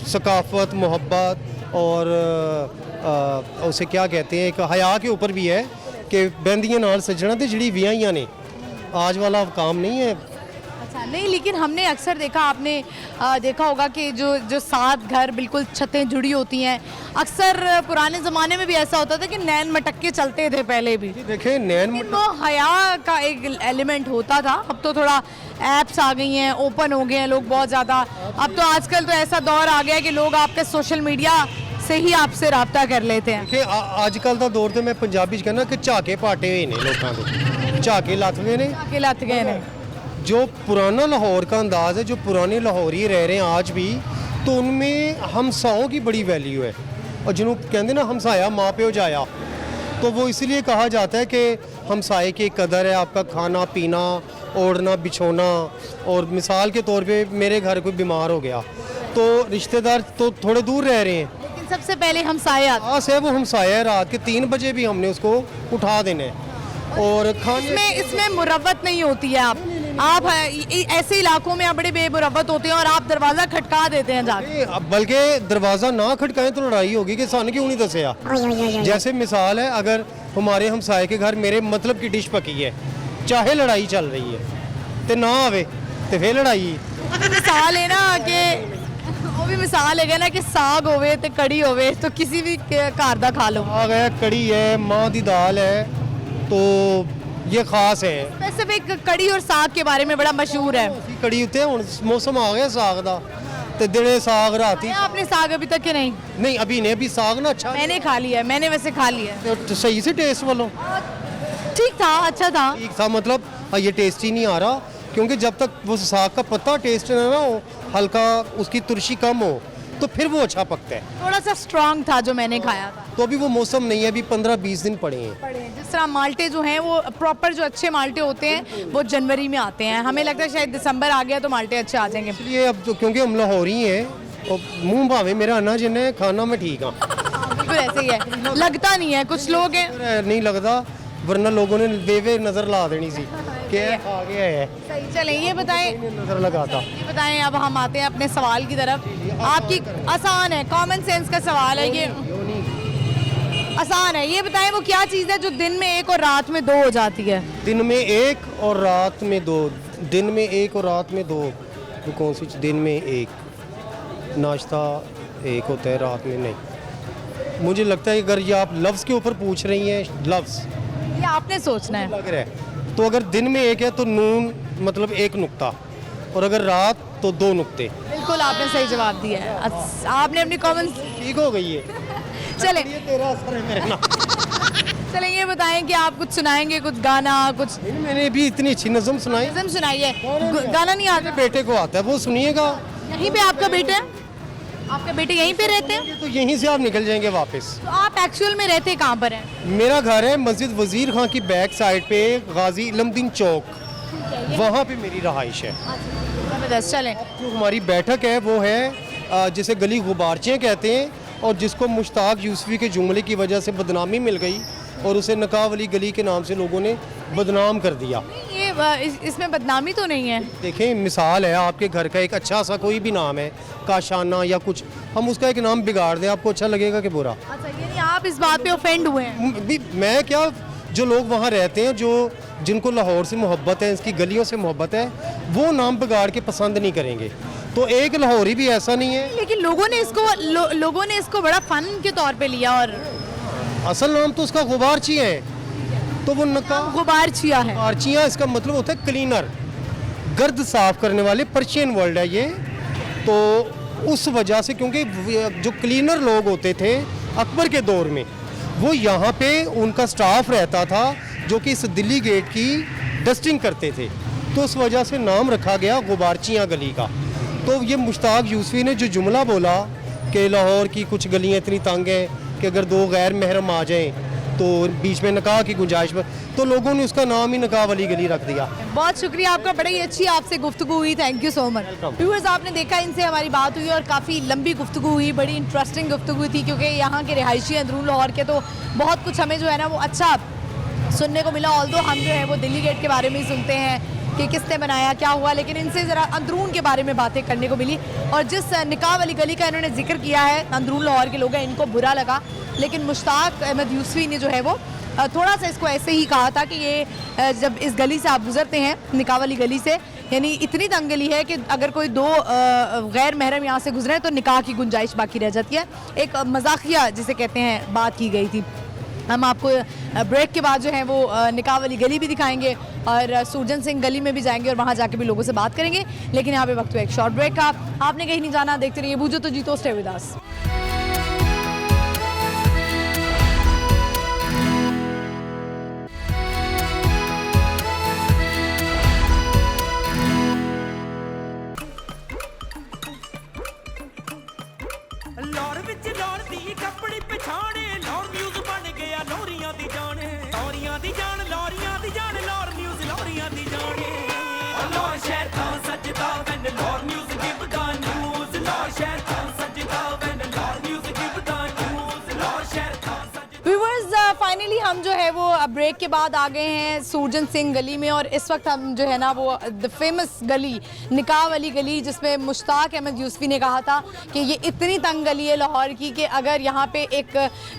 सकाफ़त मोहब्बत और उसे क्या कहते हैं एक हया के ऊपर भी है कि बहंदियां नाल सजना ते जिहड़ी विआहियां ने आज वाला काम नहीं है। अच्छा नहीं, लेकिन हमने अक्सर देखा, आपने देखा होगा कि जो सात घर बिल्कुल छतें जुड़ी होती हैं, अक्सर पुराने ज़माने में भी ऐसा होता था कि नैन मटक के चलते थे पहले भी। देखें नैन लेकिन वो हया का एक एलिमेंट होता था। अब तो थोड़ा ऐप्स आ गई हैं, ओपन हो गए हैं लोग बहुत ज़्यादा। अब तो आजकल तो ऐसा दौर आ गया है कि लोग आपके सोशल मीडिया से ही आपसे रब्ता कर लेते हैं। कि अजकल का दौर तो मैं पंजाबी च कहना कि झाके पाटे हुए ने लोगों के, झाके लथ गए ने, के लत गए ने। जो पुराना लाहौर का अंदाज़ है, जो पुराने लाहौरी रह रहे हैं आज भी, तो उनमें हमसाओं की बड़ी वैल्यू है। और जिन्हों कहते ना हमसाया माँ प्यो जाया, तो वो इसलिए कहा जाता है कि हमसाए की कदर है, आपका खाना पीना ओढ़ना बिछोना। और मिसाल के तौर पे मेरे घर कोई बीमार हो गया तो रिश्तेदार तो थोड़े दूर रह रहे हैं, लेकिन सबसे पहले हमसाए आते हैं। हाँ से वो हमसाया है, रात के 3 बजे भी हमने उसको उठा देना है। और खाने इसमें मुरव्वत नहीं होती है। आप ऐसे इलाकों में आप बड़े बेमुरव्वत होते हैं और आप दरवाज़ा खटका देते हैं जाके। बल्कि दरवाज़ा ना खटकाएं तो लड़ाई होगी कि सन क्यों नहीं दसिया। जैसे मिसाल है, अगर हमारे हमसाए के घर मेरे मतलब की डिश पकी है, चाहे लड़ाई चल रही है तो ना आवे तो फिर लड़ाई। मिसाल है ना कि वो भी मिसाल है ना कि साग होवे ते कड़ी होवे तो किसी भी घर दा खा लो। साग है, कड़ी है, माँ की दाल है, तो ये खास है। स्पेसिफिक कड़ी और साग के बारे में बड़ा मशहूर है। कड़ी उत्ते हुण मौसम आ गया साग दा, ते दिने साग राती। आपने साग अभी तक के नहीं? नहीं अभी ने, अभी साग ना अच्छा मैंने खा लिया है, मैंने वैसे खा लिया है। तो सही से टेस्ट वालों ठीक था, अच्छा था। ठीक था, मतलब ये टेस्टी नहीं आ रहा, क्योंकि जब तक वो साग का पत्ता टेस्ट ना हो, हल्का उसकी तुरशी कम हो, तो फिर वो अच्छा पकता है। थोड़ा सा स्ट्रांग था जो मैंने खाया था। तो अभी वो मौसम नहीं है, अभी 15-20 दिन पड़े हैं। जिस तरह माल्टे जो हैं वो प्रॉपर जो अच्छे माल्टे होते हैं वो जनवरी में आते हैं। हमें लगता है शायद दिसंबर आ गया तो माल्टे अच्छे आ जाएंगे। इसलिए अब तो क्योंकि हम लाहौरी हैं और मुंह भावे मेरा अन्ना जिन्हें खाना में ठीक हाँ। बिल्कुल ऐसे ही है, लगता नहीं है। कुछ लोग हैं नहीं लगता, वरना लोगों ने बेवे नज़र ला देनी सी कि आ गया है। सही। चलें ये बताएं, नज़र लगाता। ये बताएं, अब हम आते हैं अपने सवाल की तरफ। आपकी आसान है, कॉमन सेंस का सवाल है ये, आसान है। ये बताएं वो क्या चीज़ है जो दिन में एक और रात में दो हो जाती है? दिन में एक और रात में दो। दिन में एक और रात में दो, तो कौन सी? दिन में एक नाश्ता एक होता है, रात में नहीं। मुझे लगता है अगर ये आप लफ्ज़ के ऊपर पूछ रही हैं, लफ्ज़ ये आपने सोचना है। लग रहा है तो अगर दिन में एक है तो नून मतलब एक नुक्ता, और अगर रात तो 2 नुक्ते। बिल्कुल आपने सही जवाब दिया है। आपने अपनी कॉमन ठीक हो गई है। चलें तेरा असर है मेरे ना। चलें ये बताएं कि आप कुछ सुनाएंगे, कुछ गाना, कुछ? मैंने भी इतनी अच्छी नज़म सुनाई। नज़म सुनाइए। गाना नहीं आता? बेटे को आता है, वो सुनिएगा। यहीं पे आपका बेटा है? आपके बेटे यहीं पे रहते हैं? तो यहीं से आप निकल जाएंगे वापस। तो आप एक्चुअल में रहते कहाँ पर हैं? मेरा घर है मस्जिद वजीर खां की बैक साइड पे, गाजी इलमदीन चौक, वहाँ पे मेरी रहाइश है। जबरदस्त। चलें जो हमारी बैठक है वो है जिसे गली गुबारचियाँ कहते हैं, और जिसको मुश्ताक यूसुफी के जुमले की वजह से बदनामी मिल गई और उसे नकाब अली गली के नाम से लोगों ने बदनाम कर दिया। ये इसमें बदनामी तो नहीं है? देखें मिसाल है, आपके घर का एक अच्छा सा कोई भी नाम है, काशाना या कुछ, हम उसका एक नाम बिगाड़ दें, आपको अच्छा लगेगा कि बुरा? अच्छा, यानी आप इस बात पे ऑफेंड हुए हैं? मैं क्या, जो लोग वहाँ रहते हैं, जो जिनको लाहौर से मोहब्बत है, इसकी गलियों से मोहब्बत है, वो नाम बिगाड़ के पसंद नहीं करेंगे। तो एक लाहौरी भी ऐसा नहीं है। लेकिन लोगों ने इसको बड़ा फन के तौर पे लिया, और असल नाम तो उसका गुबारची है, तो वो नकाब गुबारचिया है। गुबारचिया इसका मतलब होता है क्लीनर, गर्द साफ करने वाले, पर्शियन वर्ड है ये। तो उस वजह से, क्योंकि जो क्लीनर लोग होते थे अकबर के दौर में, वो यहाँ पे उनका स्टाफ रहता था जो कि इस दिल्ली गेट की डस्टिंग करते थे, तो उस वजह से नाम रखा गया गुबारचियाँ गली का। तो ये मुश्ताक यूसुफी ने जो जुमला बोला कि लाहौर की कुछ गलियाँ इतनी तंग हैं कि अगर 2 गैर महरम आ जाएं तो बीच में निकाह की गुंजाइश पर, तो लोगों ने उसका नाम ही निकाह वाली गली रख दिया। बहुत शुक्रिया आपका, बड़ी अच्छी आपसे गुफ्तगू हुई, thank you so much. Viewers, आपने देखा इनसे हमारी बात हुई और काफ़ी लंबी गुफ्तगू हुई, बड़ी इंटरेस्टिंग गुफ्तगू थी, क्योंकि यहाँ के रिहायशी अंदरून लाहौर के तो बहुत कुछ हमें जो है ना वो अच्छा सुनने को मिला। ऑल्दो हम जो है वो दिल्ली गेट के बारे में ही सुनते हैं कि किसने बनाया, क्या हुआ, लेकिन इनसे ज़रा अंदरून के बारे में बातें करने को मिली। और जिस निकाह वाली गली का इन्होंने जिक्र किया है, अंदरून लाहौर के लोग हैं, इनको बुरा लगा, लेकिन मुश्ताक अहमद यूसुफी ने जो है वो थोड़ा सा इसको ऐसे ही कहा था कि ये जब इस गली से आप गुजरते हैं, निकाह वाली गली से, यानी इतनी तंग गली है कि अगर कोई दो गैर महरम यहाँ से गुजरे तो निकाह की गुंजाइश बाकी रह जाती है। एक मजाकिया जिसे कहते हैं बात की गई थी। हम आपको ब्रेक के बाद जो है वो निकाह वाली गली भी दिखाएंगे और सूरजन सिंह गली में भी जाएंगे और वहाँ जाके भी लोगों से बात करेंगे, लेकिन यहाँ पे वक्त हुआ एक शॉर्ट ब्रेक का। आपने कहीं नहीं जाना, देखते रहिए बूझो तो जीतो, स्टे विद अस। फाइनली हम जो है वो ब्रेक के बाद आ गए हैं सूरजन सिंह गली में, और इस वक्त हम जो है ना वो द फेमस गली, निकाह वाली गली, जिसमें मुश्ताक अहमद यूसुफी ने कहा था कि ये इतनी तंग गली है लाहौर की कि अगर यहाँ पे एक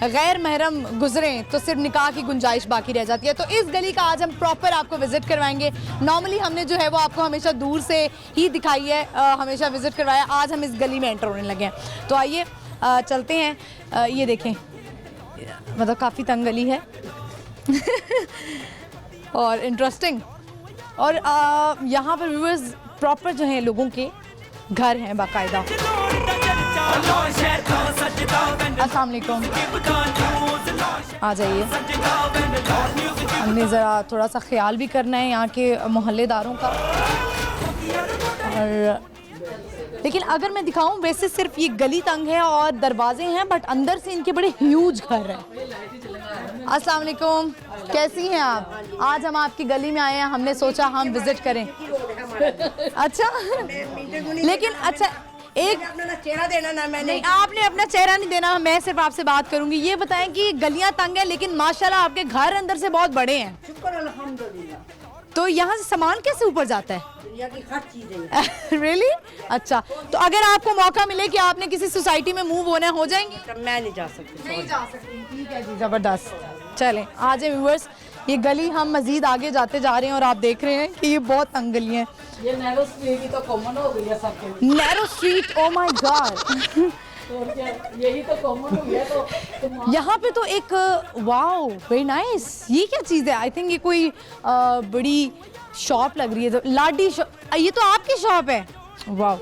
गैर महरम गुजरें तो सिर्फ निकाह की गुंजाइश बाकी रह जाती है। तो इस गली का आज हम प्रॉपर आपको विज़िट करवाएंगे। नॉर्मली हमने जो है वो आपको हमेशा दूर से ही दिखाई है, हमेशा विज़िट करवाया, आज हम इस गली में एंटर होने लगे हैं। तो आइए चलते हैं। ये देखें, मतलब काफ़ी तंग गली है और इंटरेस्टिंग, और यहाँ पर व्यूअर्स प्रॉपर जो हैं लोगों के घर हैं बाकायदा। अस्सलाम वालेकुम, आ जाइए। हमने ज़रा थोड़ा सा ख्याल भी करना है यहाँ के मोहल्लेदारों का, और लेकिन अगर मैं दिखाऊं, वैसे सिर्फ ये गली तंग है और दरवाजे हैं, बट अंदर से इनके बड़े ह्यूज घर हैं। अस्सलाम वालेकुम, कैसी हैं आप? आज हम आपकी गली में आए हैं, हमने सोचा हम विजिट करें। अच्छा, लेकिन अच्छा एक अपना चेहरा देना ना, मैंने नहीं, आपने अपना चेहरा नहीं देना, मैं सिर्फ आपसे बात करूंगी। ये बताएं कि गलियां तंग है लेकिन माशाल्लाह आपके घर अंदर से बहुत बड़े हैं, शुक्र अल्हम्दुलिल्लाह। तो यहाँ से सामान कैसे ऊपर जाता है? दुनिया की हर चीज़ रियली? अच्छा, तो अगर आपको मौका मिले कि आपने किसी सोसाइटी में मूव होना है, हो जाएंगे? मैं नहीं जा सकती। नहीं जा सकती, ठीक है जी, ज़बरदस्त। चलें आ जाए व्यूअर्स, ये गली हम मजीद आगे जाते जा रहे हैं और आप देख रहे हैं कि ये बहुत तंग गली है। ये नैरो स्ट्रीट ही तो कॉमन हो गई है सबके। Narrow street, oh my God, यही तो कॉमन हो गया। तो यहाँ पे तो एक वाओ वेरी नाइस, ये क्या चीज़ है? आई थिंक ये कोई बड़ी शॉप लग रही है, तो लाडी शॉप, ये तो आपकी शॉप है? वाओ,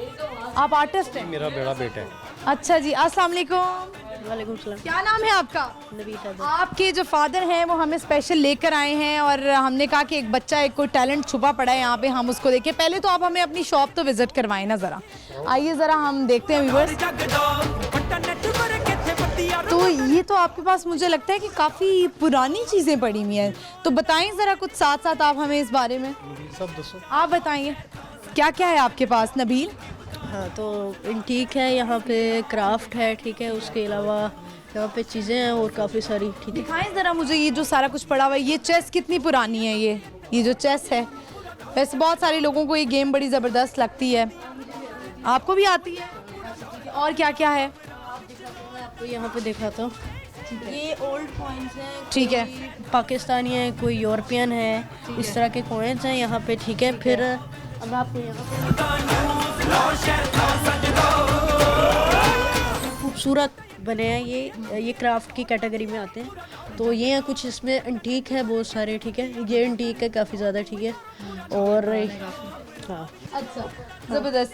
आप आर्टिस्ट हैं? मेरा बड़ा बेटा है। अच्छा जी, अस्सलाम वालेकुम। वालेकुम सलाम। क्या नाम है आपका? नबील। आपके जो फादर हैं वो हमें स्पेशल लेकर आए हैं और हमने कहा कि एक बच्चा, एक कोई टैलेंट छुपा पड़ा है यहाँ पे, हम उसको देखें। पहले तो आप हमें अपनी शॉप तो विजिट करवाएं ना ज़रा। आइए ज़रा हम देखते हैं व्यूअर्स। तो ये तो आपके पास मुझे लगता है कि काफ़ी पुरानी चीज़ें पड़ी हुई हैं, तो बताएं ज़रा कुछ साथ साथ आप हमें इस बारे में। सब दसो, आप बताइए क्या क्या है आपके पास नबील? हाँ, तो एंटीक है, यहाँ पे क्राफ्ट है, ठीक है, उसके अलावा यहाँ पे चीज़ें हैं और काफ़ी सारी, ठीक है। दिखाएं ज़रा मुझे ये जो सारा कुछ पड़ा हुआ है। ये चेस कितनी पुरानी है? ये जो चेस है, वैसे बहुत सारे लोगों को ये गेम बड़ी ज़बरदस्त लगती है, आपको भी आती है? और क्या क्या है? आपको यहाँ पे दिखाता हूँ। ये ओल्ड कॉइन्स हैं, ठीक है, पाकिस्तानी है, कोई यूरोपियन है, इस तरह के कॉइन्स हैं यहाँ पे, ठीक है। फिर अब आपको यहाँ खूबसूरत बने हैं, ये क्राफ्ट की कैटेगरी में आते हैं। तो ये हैं कुछ, इसमें एंटीक है बहुत सारे, ठीक है, ये एंटीक है काफ़ी ज़्यादा, ठीक है। और हाँ, अच्छा, ज़बरदस्त।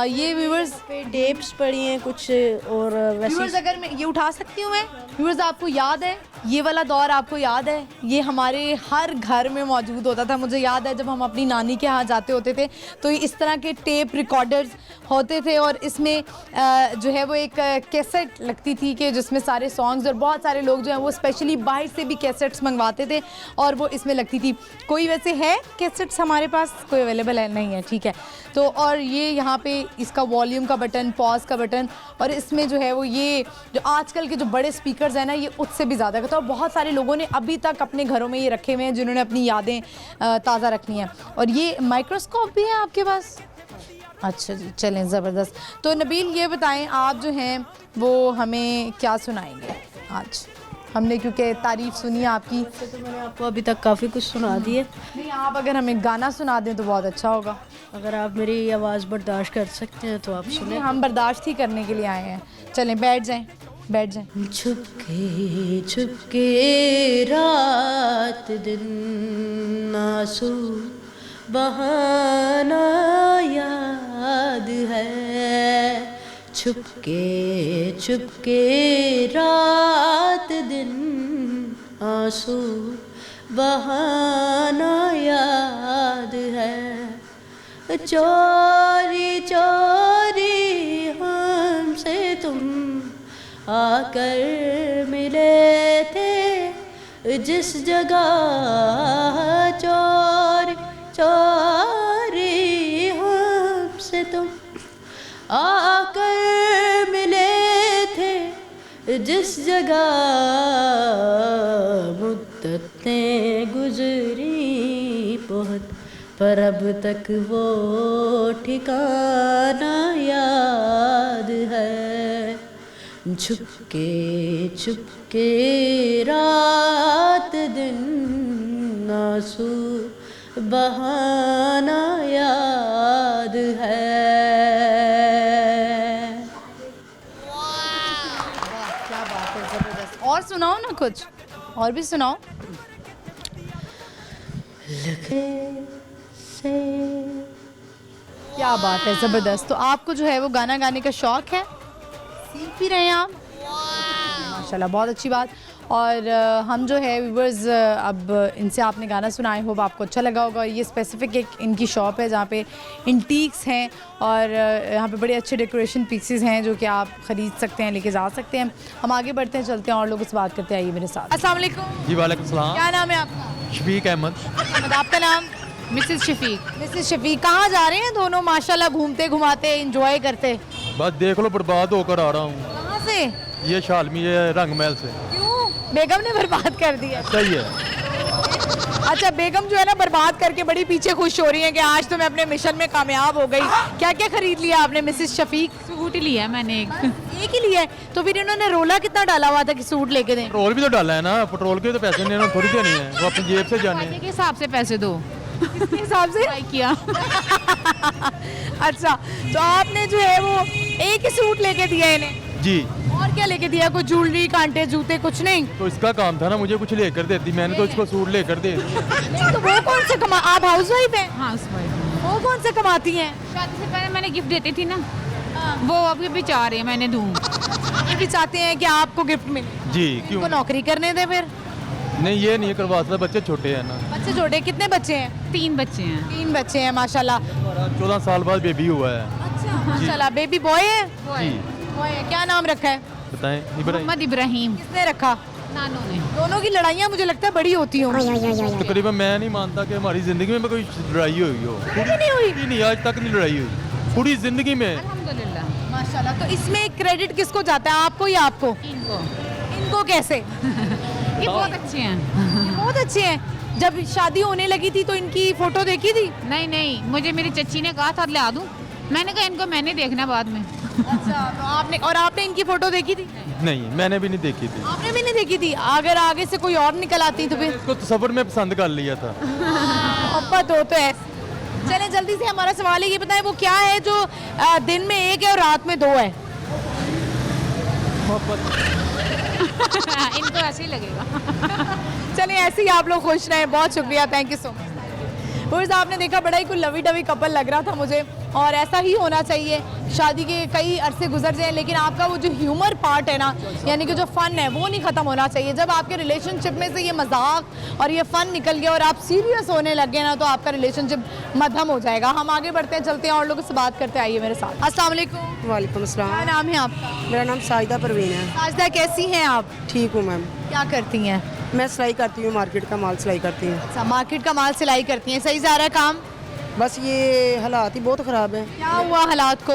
ये व्यूअर्स पे टेप्स पड़ी हैं कुछ, और वैसे व्यूअर्स अगर मैं ये उठा सकती हूँ मैं, व्यूअर्स आपको याद है ये वाला दौर आपको याद है? ये हमारे हर घर में मौजूद होता था। मुझे याद है जब हम अपनी नानी के यहाँ जाते होते थे तो इस तरह के टेप रिकॉर्डर्स होते थे और इसमें जो है वो एक कैसेट लगती थी कि जिसमें सारे सॉन्ग्स, और बहुत सारे लोग जो हैं वो स्पेशली बाहर से भी कैसेट्स मंगवाते थे और वो इसमें लगती थी। कोई वैसे है कैसेट्स हमारे पास? कोई अवेलेबल है? नहीं है, ठीक है। तो और ये यहाँ पे इसका वॉल्यूम का बटन, पॉज का बटन, और इसमें जो है वो ये जो आजकल के जो बड़े स्पीकर्स हैं ना, ये उससे भी ज़्यादा करता है। और बहुत सारे लोगों ने अभी तक अपने घरों में ये रखे हुए हैं जिन्होंने अपनी यादें ताज़ा रखनी है। और ये माइक्रोस्कोप भी है आपके पास? अच्छा जी, चलें, ज़बरदस्त। तो नबील ये बताएं, आप जो हैं वो हमें क्या सुनाएंगे आज? हमने क्योंकि तारीफ़ सुनी है आपकी। तो मैंने आपको अभी तक काफ़ी कुछ सुना दी है। नहीं, आप अगर हमें गाना सुना दें तो बहुत अच्छा होगा। अगर आप मेरी आवाज़ बर्दाश्त कर सकते हैं तो आप सुने। हम बर्दाश्त ही करने के लिए आए हैं। चलें, बैठ जाएं, बैठ जाएं। छुपके छुपके रात दिन आंसू बहाना याद है, छुपके छुपके रात दिन आंसू बहाना याद है, चोरी चोरी हमसे तुम आकर मिले थे जिस जगह, चोरी चोरी हमसे तुम आकर मिले थे जिस जगह, मुद्दतें गुजरी बहुत पर अब तक वो ठिकाना याद है, छुपके छुपके रात दिन आंसू बहाना याद है। क्या बात है, ज़बरदस्त। और सुनाओ ना कुछ, और भी सुनाओ। क्या बात है, ज़बरदस्त। तो आपको जो है वो गाना गाने का शौक़ है, सीख भी रहे हैं आप? माशाल्लाह, बहुत अच्छी बात। और हम जो है व्यूअर्स, अब इनसे आपने गाना सुना, आई होप आपको अच्छा लगा होगा। ये स्पेसिफिक एक इनकी शॉप है जहाँ पे इंटीक्स हैं और यहाँ पे बड़े अच्छे डेकोरेशन पीसेस हैं जो कि आप ख़रीद सकते हैं, लेके जा सकते हैं। हम आगे बढ़ते हैं, चलते हैं और लोगों से बात करते हैं। आइए मेरे साथ। अस्सलाम वालेकुम। जी वालेकुम सलाम। क्या नाम है आपका? शफीक अहमद। आपका नाम? मिसेस शफीक। मिसेस शफीक। कहाँ जा रहे हैं दोनों? माशाल्लाह घूमते घुमाते इंजॉय करते। बस देख लो, बर्बाद होकर आ रहा हूँ। कहाँ से? ये शालमी, ये रंग महल से। क्यों? बेगम ने बर्बाद कर दिया? सही है। अच्छा, बेगम जो है ना बर्बाद करके बड़ी पीछे खुश हो रही है कि आज तो मैं अपने मिशन में कामयाब हो गई। क्या क्या खरीद लिया आपने मिसेस शफीक? सूट लिया मैंने एक ही लिया है। तो फिर इन्होंने रोला कितना डाला हुआ था कि सूट लेके दें? पेट्रोल भी तो डाला है ना, पेट्रोल के तो पैसे नहीं, थोड़ी देनी है, वो अपनी जेब से जाने के हिसाब से पैसे दो। किसके हिसाब से किया? अच्छा, तो आपने जो है वो एक ही सूट लेके दिया इन्हें? जी। और क्या लेके दिया? कोई ज्वेलरी, कांटे, जूते, कुछ नहीं? तो इसका काम था ना मुझे कुछ लेकर देती, मैंने तो इसको सूट लेकर दे दिया। तो वो कौन से कमा, आप हाउस वाइफ हैं? House wife. वो कौन से कमाती हैं? शादी से पहले मैंने गिफ्ट देती थी ना, वो अभी भी चाह रहे हैं मैंने दूँ। ये भी चाहते हैं कि आपको गिफ्ट मिले? जी। क्यों? उनको नौकरी करने दें फिर? नहीं, ये नहीं करवा सकता, बच्चे छोटे हैं ना। बच्चे छोटे? कितने बच्चे हैं? 3 बच्चे हैं। 3 बच्चे हैं, माशाल्लाह। 14 साल बाद बेबी हुआ है। अच्छा, माशाल्लाह। बेबी बॉय है? जी। बॉय है। क्या नाम रखा है? बताएं। मोहम्मद इब्राहिम। किसने रखा? नानू ने। दोनों की लड़ाइयाँ मुझे लगता है बड़ी होती होंगी। तकरीबन मैं नहीं मानता कि हमारी जिंदगी में कोई लड़ाई हुई हो। नहीं हुई? नहीं, आज तक नहीं लड़ाई हुई पूरी जिंदगी में। अल्हम्दुलिल्लाह। माशाल्लाह। तो इसमें क्रेडिट किसको जाता है, आपको या आपको? इनको। इनको कैसे? ये बहुत अच्छे हैं। बहुत अच्छे हैं। जब शादी होने लगी थी तो इनकी फोटो देखी थी? नहीं नहीं, मुझे मेरी चच्ची ने कहा था ला दूं, मैंने कहा इनको मैंने देखना बाद में। अच्छा, तो आपने इनकी फोटो देखी थी? नहीं, मैंने भी नहीं देखी थी। आपने भी नहीं देखी थी? अगर आगे से कोई और निकल आती तो फिर? इसको सफर में पसंद कर लिया था। मोहब्बत हो तो ऐसे। चलें जल्दी से, हमारा सवाल है, ये बताएं वो क्या है जो दिन में 1 है और रात में 2 है? इनको ऐसे ही लगेगा। चलिए ऐसे ही आप लोग खुश रहें। बहुत शुक्रिया, थैंक यू सो मच। आपने देखा बड़ा ही कोई लवी डवी कपल लग रहा था मुझे, और ऐसा ही होना चाहिए। शादी के कई अरसे गुजर जाए, लेकिन आपका वो जो ह्यूमर पार्ट है ना, यानी कि जो फ़न है वो नहीं ख़त्म होना चाहिए। जब आपके रिलेशनशिप में से ये मजाक और ये फ़न निकल गया और आप सीरियस होने लग गए ना, तो आपका रिलेशनशिप मध्यम हो जाएगा। हम आगे बढ़ते हैं, चलते हैं और लोगों से बात करते आइए मेरे साथ। अस्सलाम वालेकुम। वालेकुम अस्सलाम। क्या नाम है आपका? मेरा नाम साजिदा परवीन है। साजिदा, कैसी हैं आप? ठीक हूँ मैम। क्या करती हैं? मैं सिलाई करती हूँ, मार्केट का माल सिलाई करती हूँ। अच्छा, मार्केट का माल सिलाई करती हैं, सही जा रहा है काम? बस ये हालात ही बहुत ख़राब है। क्या हुआ हालात को?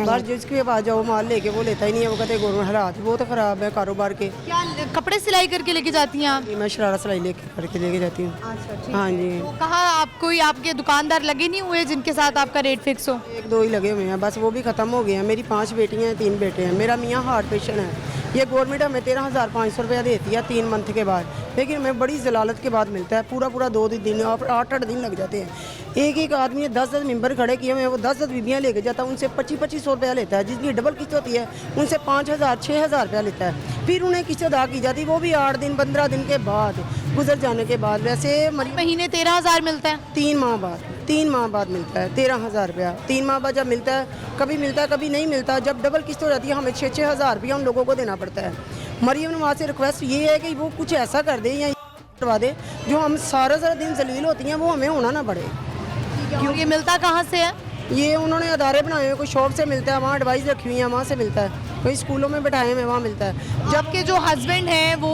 बस जिसके पास जाओ माल लेके वो लेता ही नहीं है, वो कहते हैं हालात ही बहुत ख़राब है कारोबार के। क्या कपड़े सिलाई करके लेके जाती हैं आप? मैं शरारा सिलाई करके लेके जाती हूँ। अच्छा, हाँ जी। तो कहाँ आप कोई आपके दुकानदार लगे नहीं हुए जिनके साथ आपका रेट फिक्स हो? 1-2 ही लगे हुए हैं, बस वो भी ख़त्म हो गए हैं। मेरी 5 बेटियाँ हैं, 3 बेटे हैं। मेरा मियाँ हार्ट पेशेंट है। ये गवर्नमेंट हमें 13,500 रुपया देती है 3 मंथ के बाद, लेकिन हमें बड़ी जलालत के बाद मिलता है। पूरा 2 दिन और 8-8 दिन लग जाते हैं। एक आदमी ने 10-10 मेंबर खड़े किए हुए, वो 10-10 बीबियाँ लेके जाता है, उनसे 2500 रुपया लेता है। जिसकी डबल किस्त होती है उनसे 5,000-6,000 रुपया लेता है। फिर उन्हें किस्त अदा की जाती है, वो भी 8 दिन 15 दिन के बाद गुजर जाने के बाद। वैसे महीने 13,000 मिलता है? 3 माह बाद मिलता है 13,000 रुपया। 3 माह बाद जब मिलता है, कभी मिलता है कभी नहीं मिलता। जब डबल किस्त हो जाती है हमें 6-6 हज़ार रुपया उन लोगों को देना पड़ता है। मरियम नवाज से रिक्वेस्ट ये है कि वो कुछ ऐसा कर दे या करवा दे जो हम सारा दिन जलील होती हैं वो हमें होना ना पड़े। क्यों? ये मिलता कहाँ से है? ये उन्होंने अदारे बनाए हुए, कोई शॉप से मिलता है, वहाँ एडवाइस रखी हुई है वहाँ से मिलता है, कोई स्कूलों में बैठाए हुए वहाँ मिलता है। जबकि जो हस्बैंड हैं वो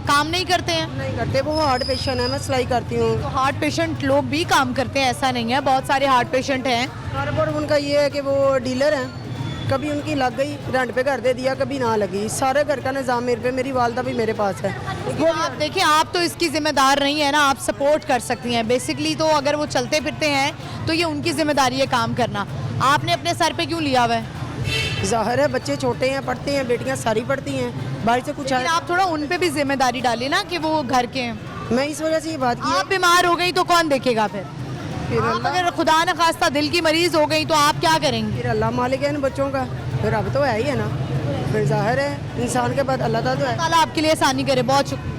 काम नहीं करते हैं? नहीं करते, वो हार्ट पेशेंट है। मैं सिलाई करती हूँ। तो हार्ट पेशेंट लोग भी काम करते हैं, ऐसा नहीं है, बहुत सारे हार्ट पेशेंट हैं। कारोबार उनका ये है कि वो डीलर हैं। कभी उनकी लग गई, रेंट पे घर दे दिया, कभी ना लगी। सारे घर का निज़ाम मेरे पे, मेरी वालदा भी मेरे पास है। वो आप देखिए, आप तो इसकी जिम्मेदार नहीं है ना, आप सपोर्ट कर सकती हैं बेसिकली। तो अगर वो चलते फिरते हैं तो ये उनकी जिम्मेदारी है काम करना। आपने अपने सर पे क्यों लिया हुआ है? जाहिर है बच्चे छोटे हैं, पढ़ते हैं, बेटियां सारी पढ़ती हैं, बाहर से कुछ आप थोड़ा उन पे भी जिम्मेदारी डालिए ना कि वो घर के हैं। मैं इस वजह से ये बात की। आप बीमार हो गई तो कौन देखेगा फिर? आप अगर खुदा न खास्ता दिल की मरीज हो गई तो आप क्या करेंगे? फिर अल्लाह मालिक है इन बच्चों का, फिर अब तो है ही है ना। फिर जाहिर है इंसान के बाद अल्लाह ताला है। ताला आपके लिए आसानी करे। बहुत शुक्रिया।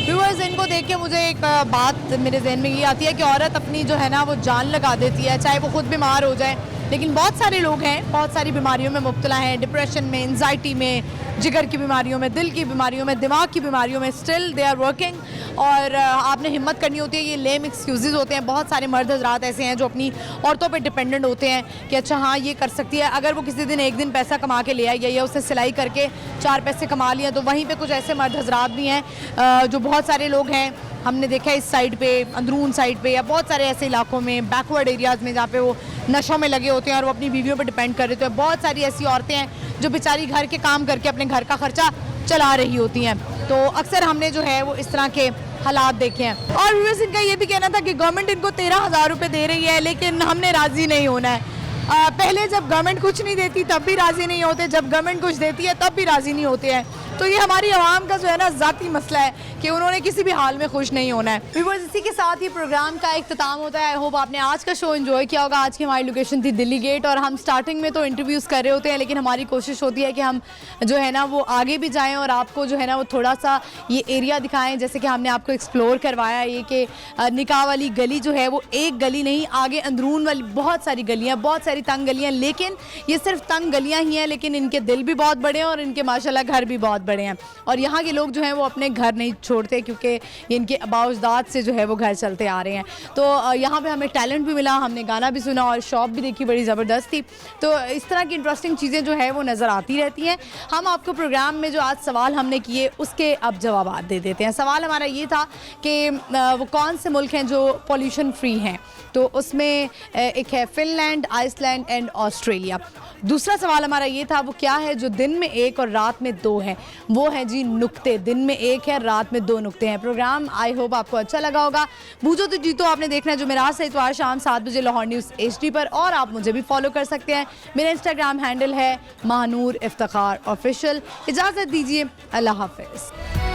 व्यूअर्स, इनको देख के मुझे एक बात मेरे जहन में ये आती है कि औरत अपनी जो है ना वो जान लगा देती है, चाहे वो खुद बीमार हो जाए। लेकिन बहुत सारे लोग हैं, बहुत सारी बीमारियों में मुब्तला हैं, डिप्रेशन में, एंजाइटी में, जिगर की बीमारियों में, दिल की बीमारियों में, दिमाग की बीमारियों में, स्टिल दे आर वर्किंग। और आपने हिम्मत करनी होती है। ये लेम एक्सक्यूज़ होते हैं। बहुत सारे मर्द हजरात ऐसे हैं जो अपनी औरतों पे डिपेंडेंट होते हैं कि अच्छा हाँ ये कर सकती है। अगर वो किसी दिन एक दिन पैसा कमा के ले आई या उससे सिलाई करके 4 पैसे कमा लिया, तो वहीं पे कुछ ऐसे मर्द हजरात भी हैं जो बहुत सारे लोग हैं, हमने देखा है इस साइड पे, अंदरून साइड पे, या बहुत सारे ऐसे इलाकों में, बैकवर्ड एरियाज़ में, जहाँ पे वो नशों में लगे होते हैं और वो अपनी बीवियों पे डिपेंड कर रहे होते हैं। बहुत सारी ऐसी औरतें हैं जो बेचारी घर के काम करके अपने घर का खर्चा चला रही होती हैं। तो अक्सर हमने जो है वो इस तरह के हालात देखे हैं। और व्यूअर्स, इनका ये भी कहना था कि गवर्नमेंट इनको 13,000 रुपये दे रही है, लेकिन हमने राज़ी नहीं होना है। पहले जब गवर्नमेंट कुछ नहीं देती तब भी राज़ी नहीं होते, जब गवर्नमेंट कुछ देती है तब भी राज़ी नहीं होते हैं। तो ये हमारी आवाम का जो है ना ज़ाती मसला है कि उन्होंने किसी भी हाल में खुश नहीं होना है। व्यूअर्स, इसी के साथ ही प्रोग्राम का इख्तिताम होता है। आई होप आपने आज का शो एंजॉय किया होगा। आज की हमारी लोकेशन थी दिल्ली गेट, और हम स्टार्टिंग में तो इंटरव्यूज़ कर रहे होते हैं, लेकिन हमारी कोशिश होती है कि हम जो है ना वो आगे भी जाएँ और आपको जो है ना वो थोड़ा सा ये एरिया दिखाएँ। जैसे कि हमने आपको एक्सप्लोर करवाया ये कि निकाह वाली गली जो है वो एक गली नहीं, आगे अंदरून वाली बहुत सारी गलियाँ, बहुत सारी तंग गलियाँ, लेकिन ये सिर्फ तंग गलियाँ ही हैं, लेकिन इनके दिल भी बहुत बड़े हैं और इनके माशाल्लाह घर भी बहुत बड़े हैं। और यहाँ के लोग जो हैं वो अपने घर नहीं छोड़ते, क्योंकि इनके आबाउजदाद से जो है वो घर चलते आ रहे हैं। तो यहाँ पे हमें टैलेंट भी मिला, हमने गाना भी सुना और शॉप भी देखी, बड़ी ज़बरदस्त थी। तो इस तरह की इंटरेस्टिंग चीज़ें जो है वो नज़र आती रहती हैं। हम आपको प्रोग्राम में जो आज सवाल हमने किए उसके अब जवाब दे देते हैं। सवाल हमारा ये था कि वो कौन से मुल्क हैं जो पॉल्यूशन फ्री हैं, तो उसमें एक है फिनलैंड, आइसलैंड एंड ऑस्ट्रेलिया। दूसरा सवाल हमारा ये था वो क्या है जो दिन में 1 और रात में 2 है, वो है जी नुक्ते। दिन में 1 है, रात में 2 नुक्ते हैं। प्रोग्राम आई होप आपको अच्छा लगा होगा। बूझो तो जीतो आपने देखना है जुमेरात से इतवार शाम 7 बजे लाहौर न्यूज़ HD पर, और आप मुझे भी फॉलो कर सकते हैं। मेरा इंस्टाग्राम हैंडल है महानूर इफ्तिखार ऑफिशियल। इजाज़त दीजिए, अल्लाह हाफिज़।